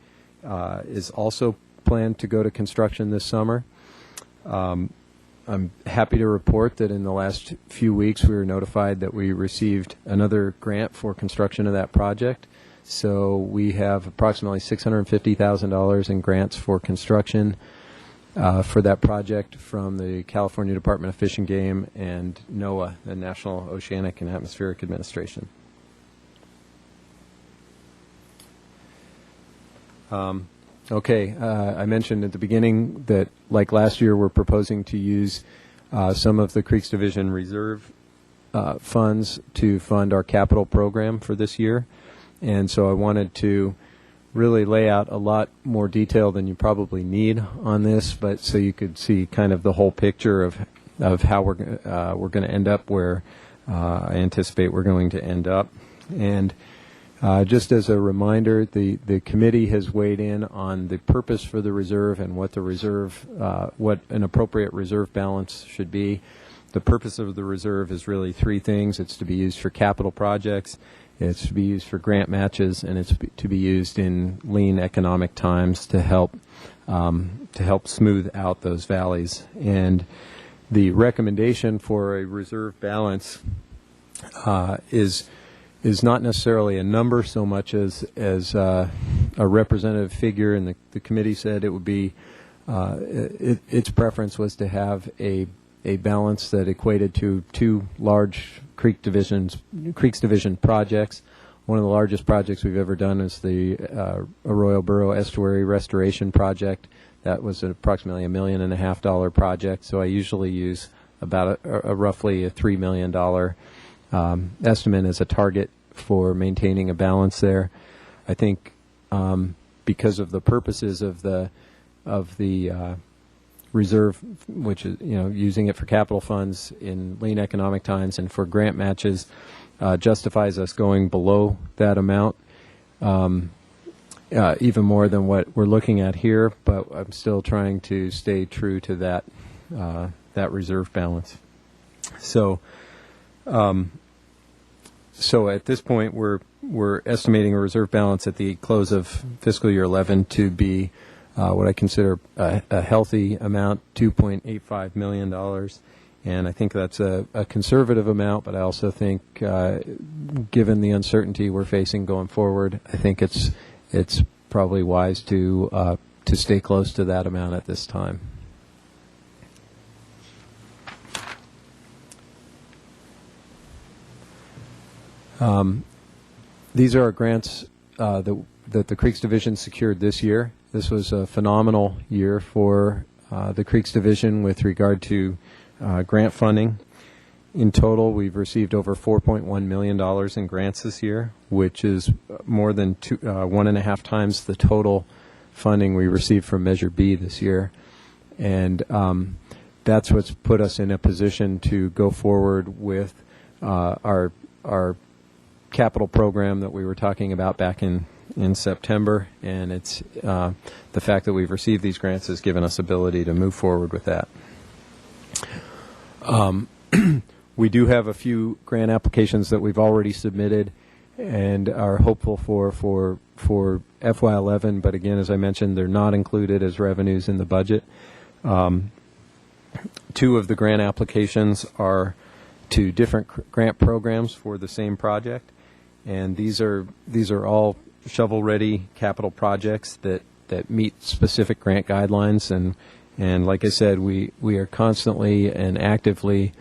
is also planned to go to construction this summer. I'm happy to report that in the last few weeks we were notified that we received another grant for construction of that project. So we have approximately $650,000 in grants for construction for that project from the California Department of Fish and Game and NOAA, the National Oceanic and Atmospheric Administration. I mentioned at the beginning that, like last year, we're proposing to use some of the Creeks Division Reserve funds to fund our capital program for this year. And so I wanted to really lay out a lot more detail than you probably need on this, but so you could see kind of the whole picture of how we're going to end up where I anticipate we're going to end up. And just as a reminder, the committee has weighed in on the purpose for the reserve and what the reserve, what an appropriate reserve balance should be. The purpose of the reserve is really three things. It's to be used for capital projects, it's to be used for grant matches, and it's to be used in lean economic times to help smooth out those valleys. And the recommendation for a reserve balance is not necessarily a number so much as a representative figure, and the committee said it would be its preference was to have a balance that equated to 2 large Creeks Division projects. One of the largest projects we've ever done is the Arroyo Burro Estuary Restoration Project. That was approximately $1.5 million project. So I usually use about a roughly a $3 million estimate as a target for maintaining a balance there. I think because of the purposes of the reserve, which is using it for capital funds in lean economic times and for grant matches, justifies us going below that amount, even more than what we're looking at here. But I'm still trying to stay true to that reserve balance. So at this point, we're estimating a reserve balance at the close of fiscal year 11 to be what I consider a healthy amount, $2.85 million. And I think that's a conservative amount, but I also think, given the uncertainty we're facing going forward, I think it's probably wise to stay close to that amount at this time. These are our grants that the Creeks Division secured this year. This was a phenomenal year for the Creeks Division with regard to grant funding. In total, we've received over $4.1 million in grants this year, which is more than 1.5 times the total funding we received from Measure B this year. And that's what's put us in a position to go forward with our capital program that we were talking about back in September. And it's the fact that we've received these grants has given us ability to move forward with that. We do have a few grant applications that we've already submitted and are hopeful for FY11, but again, as I mentioned, they're not included as revenues in the budget. 2 of the grant applications are to different grant programs for the same project, and these are all shovel-ready capital projects that meet specific grant guidelines. And like I said, we are constantly and actively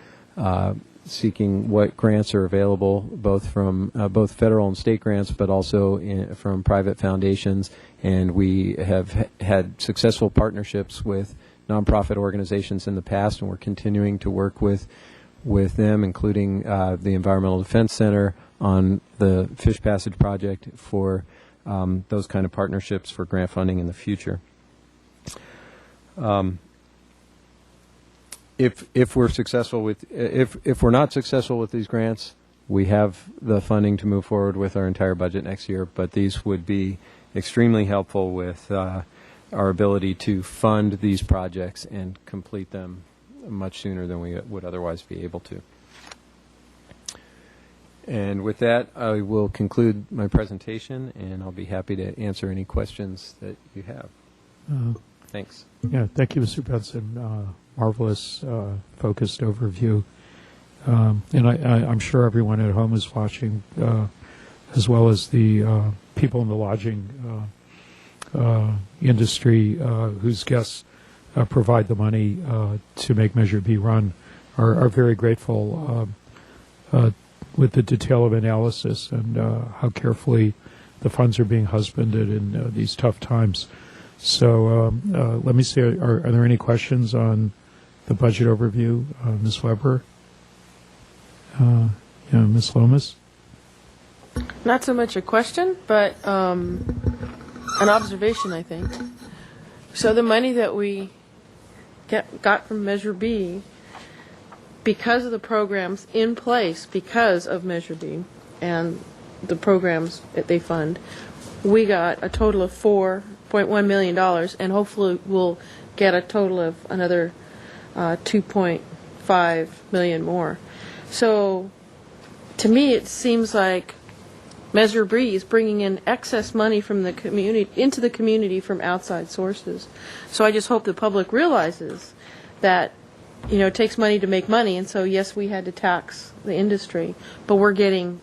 seeking what grants are available, both from both federal and state grants, but also from private foundations. And we have had successful partnerships with nonprofit organizations in the past, and we're continuing to work with them, including the Environmental Defense Center on the Fish Passage Project for those kind of partnerships for grant funding in the future. If we're successful with if we're not successful with these grants, we have the funding to move forward with our entire budget next year. But these would be extremely helpful with our ability to fund these projects and complete them much sooner than we would otherwise be able to. And with that, I will conclude my presentation, and I'll be happy to answer any questions that you have. Thanks. Yeah, thank you, Mr. Benson. Marvelous, focused overview. And I'm sure everyone at home is watching, as well as the people in the lodging industry whose guests provide the money to make Measure B run are very grateful with the detail of analysis and how carefully the funds are being husbanded in these tough times. So let me see, are there any questions on the budget overview, Ms. Weber? Ms. Lummis? Not so much a question, but an observation, I think. So the money that we got from Measure B, because of the programs in place, because of Measure B and the programs that they fund, we got a total of $4.1 million, and hopefully we'll get a total of another $2.5 million more. So to me, it seems like Measure B is bringing in excess money from the community into the community from outside sources. So I just hope the public realizes that, it takes money to make money, and so yes, we had to tax the industry, but we're getting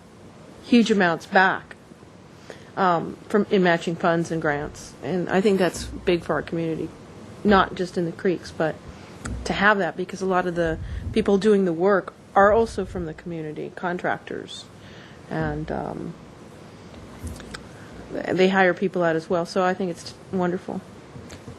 huge amounts back from in matching funds and grants, and I think that's big for our community. not just in the creeks, but to have that, because a lot of the people doing the work are also from the community, contractors, and they hire people out as well. So I think it's wonderful.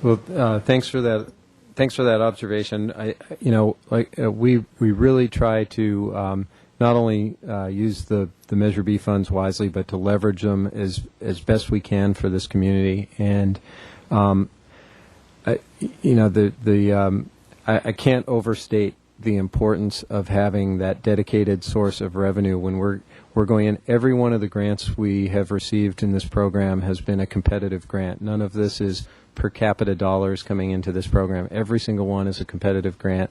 Well, thanks for that. Thanks for that observation. We really try to not only use the Measure B funds wisely, but to leverage them as best we can for this community. And I can't overstate the importance of having that dedicated source of revenue when we're going in. Every one of the grants we have received in this program has been a competitive grant. None of this is per capita dollars coming into this program. Every single one is a competitive grant.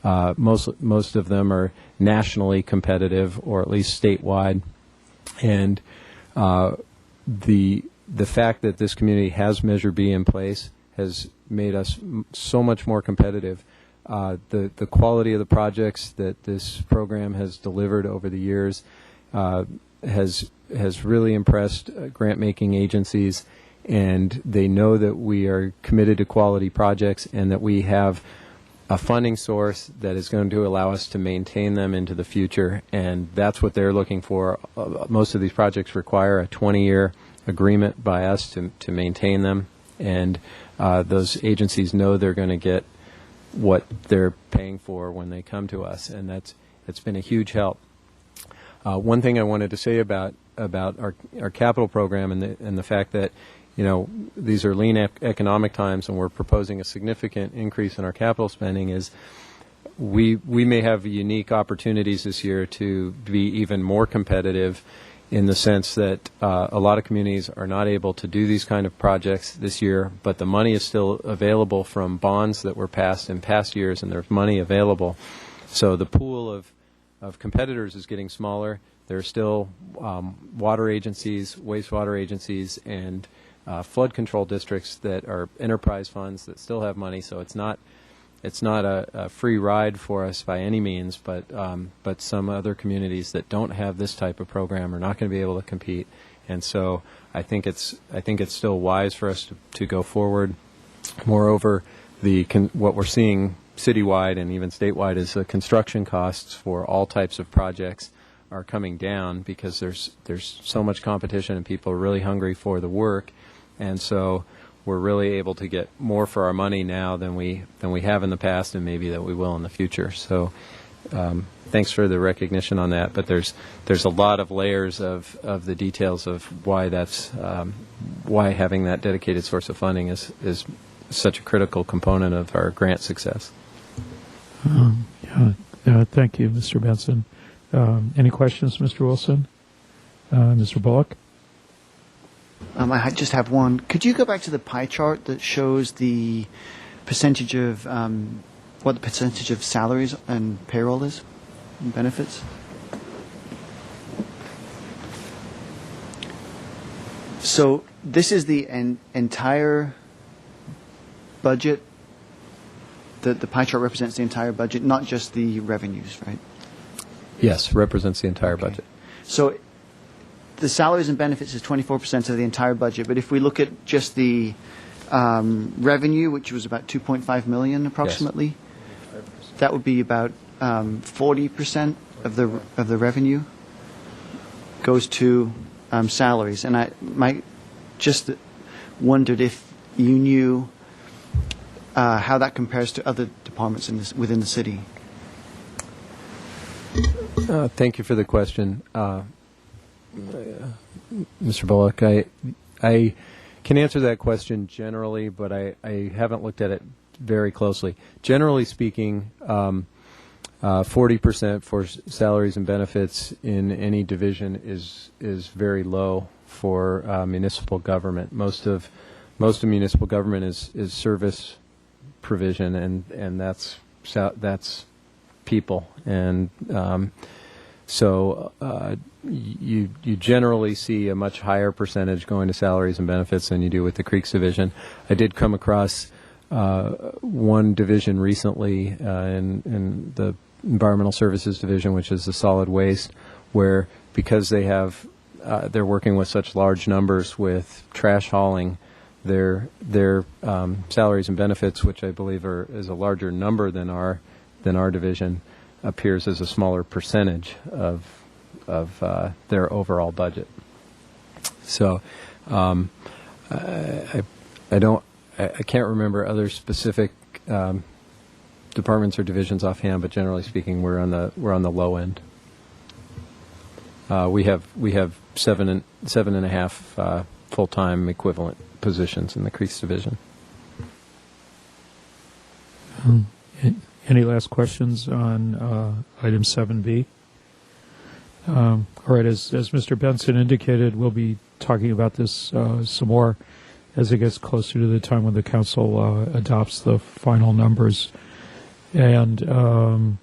Most of them are nationally competitive, or at least statewide. And the fact that this community has Measure B in place has made us so much more competitive. The quality of the projects that this program has delivered over the years has really impressed grant-making agencies, and they know that we are committed to quality projects and that we have a funding source that is going to allow us to maintain them into the future, and that's what they're looking for. Most of these projects require a 20-year agreement by us to maintain them, and those agencies know they're going to get what they're paying for when they come to us, and that's been a huge help. One thing I wanted to say about our capital program and the fact that these are lean economic times and we're proposing a significant increase in our capital spending is we may have unique opportunities this year to be even more competitive, in the sense that a lot of communities are not able to do these kind of projects this year, but the money is still available from bonds that were passed in past years, and there's money available. So the pool of competitors is getting smaller. There are still water agencies, wastewater agencies, and flood control districts that are enterprise funds that still have money. So it's not a free ride for us by any means, but some other communities that don't have this type of program are not going to be able to compete. And so I think it's still wise for us to go forward. Moreover, what we're seeing citywide and even statewide is the construction costs for all types of projects are coming down because there's so much competition and people are really hungry for the work, and so we're really able to get more for our money now than we have in the past, and maybe that we will in the future. So thanks for the recognition on that. But there's a lot of layers of the details of why why having that dedicated source of funding is such a critical component of our grant success. Thank you, Mr. Benson. Any questions, Mr. Wilson? Mr. Bullock? I just have one. Could you go back to the pie chart that shows the percentage of what the percentage of salaries and payroll is and benefits? So this is the entire budget. The pie chart represents the entire budget, not just the revenues, right? Yes, represents the entire budget. So the salaries and benefits is 24% of the entire budget, but if we look at just the revenue, which was about $2.5 million approximately, yes, that would be about 40% of the revenue goes to salaries. And I might just wondered if you knew how that compares to other departments within the city. Thank you for the question, Mr. Bullock. I can answer that question generally, but I haven't looked at it very closely. Generally speaking, 40% for salaries and benefits in any division is very low for municipal government. Most of municipal government is service provision, and that's people, and so you generally see a much higher percentage going to salaries and benefits than you do with the Creeks division. I did come across one division recently in the Environmental Services Division, which is the solid waste, where because they're working with such large numbers with trash hauling, their salaries and benefits, which I believe is a larger number than our division, appears as a smaller percentage of their overall budget. So I can't remember other specific departments or divisions offhand, but generally speaking, we're on the low end. We have seven and a half full-time equivalent positions in the Creeks division. Any last questions on item 7B? All right, as Mr. Benson indicated, we'll be talking about this some more as it gets closer to the time when the council adopts the final numbers. And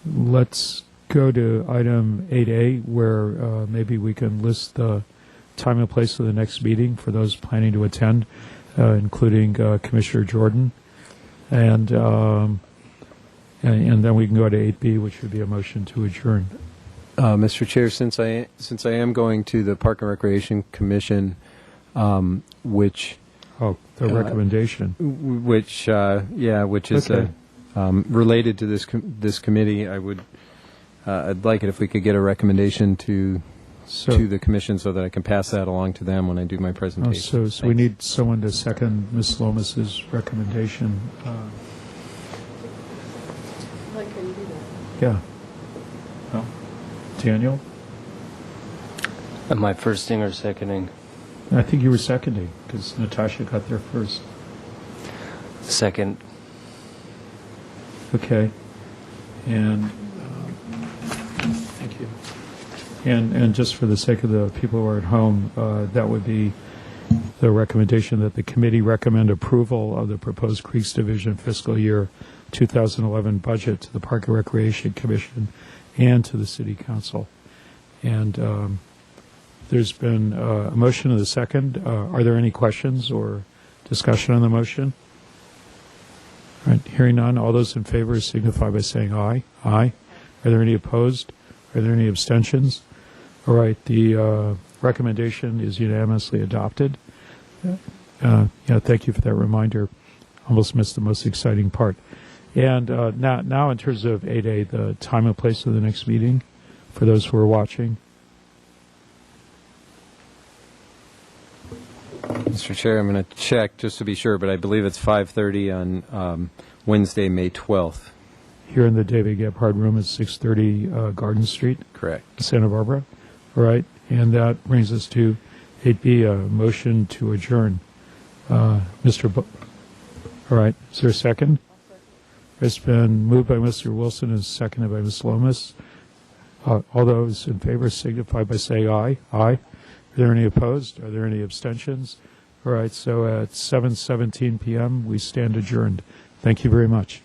let's go to item 8A, where maybe we can list the time and place of the next meeting for those planning to attend, including Commissioner Jordan. And then we can go to 8B, which would be a motion to adjourn. Mr. Chair, since I am going to the Park and Recreation Commission, which the recommendation, which is okay. Related to this committee, I'd like it if we could get a recommendation to the commission so that I can pass that along to them when I do my presentation. So we need someone to second Ms. Lummis's recommendation. Yeah. No? Daniel? Am I firsting or seconding? I think you were seconding because Natasha got there first. Second. Okay. And thank you. And just for the sake of the people who are at home, that would be the recommendation that the committee recommend approval of the proposed Creeks Division fiscal year 2011 budget to the Park and Recreation Commission and to the City Council. And there's been a motion and a second. Are there any questions or discussion on the motion? All right, hearing none, all those in favor signify by saying aye. Aye. Are there any opposed? Are there any abstentions? All right, the recommendation is unanimously adopted. Thank you for that reminder. Almost missed the most exciting part. And now in terms of 8A, the time and place of the next meeting for those who are watching. Mr. Chair, I'm going to check just to be sure, but I believe it's 5:30 on Wednesday, May 12th. Here in the David Gebhard room at 630 Garden Street. Correct. Santa Barbara. All right. And that brings us to 8B, a motion to adjourn. All right. Is there a second? It's been moved by Mr. Wilson and seconded by Ms. Lummis. All those in favor signify by saying aye. Aye. Are there any opposed? Are there any abstentions? All right. So at 7:17 p.m., we stand adjourned. Thank you very much.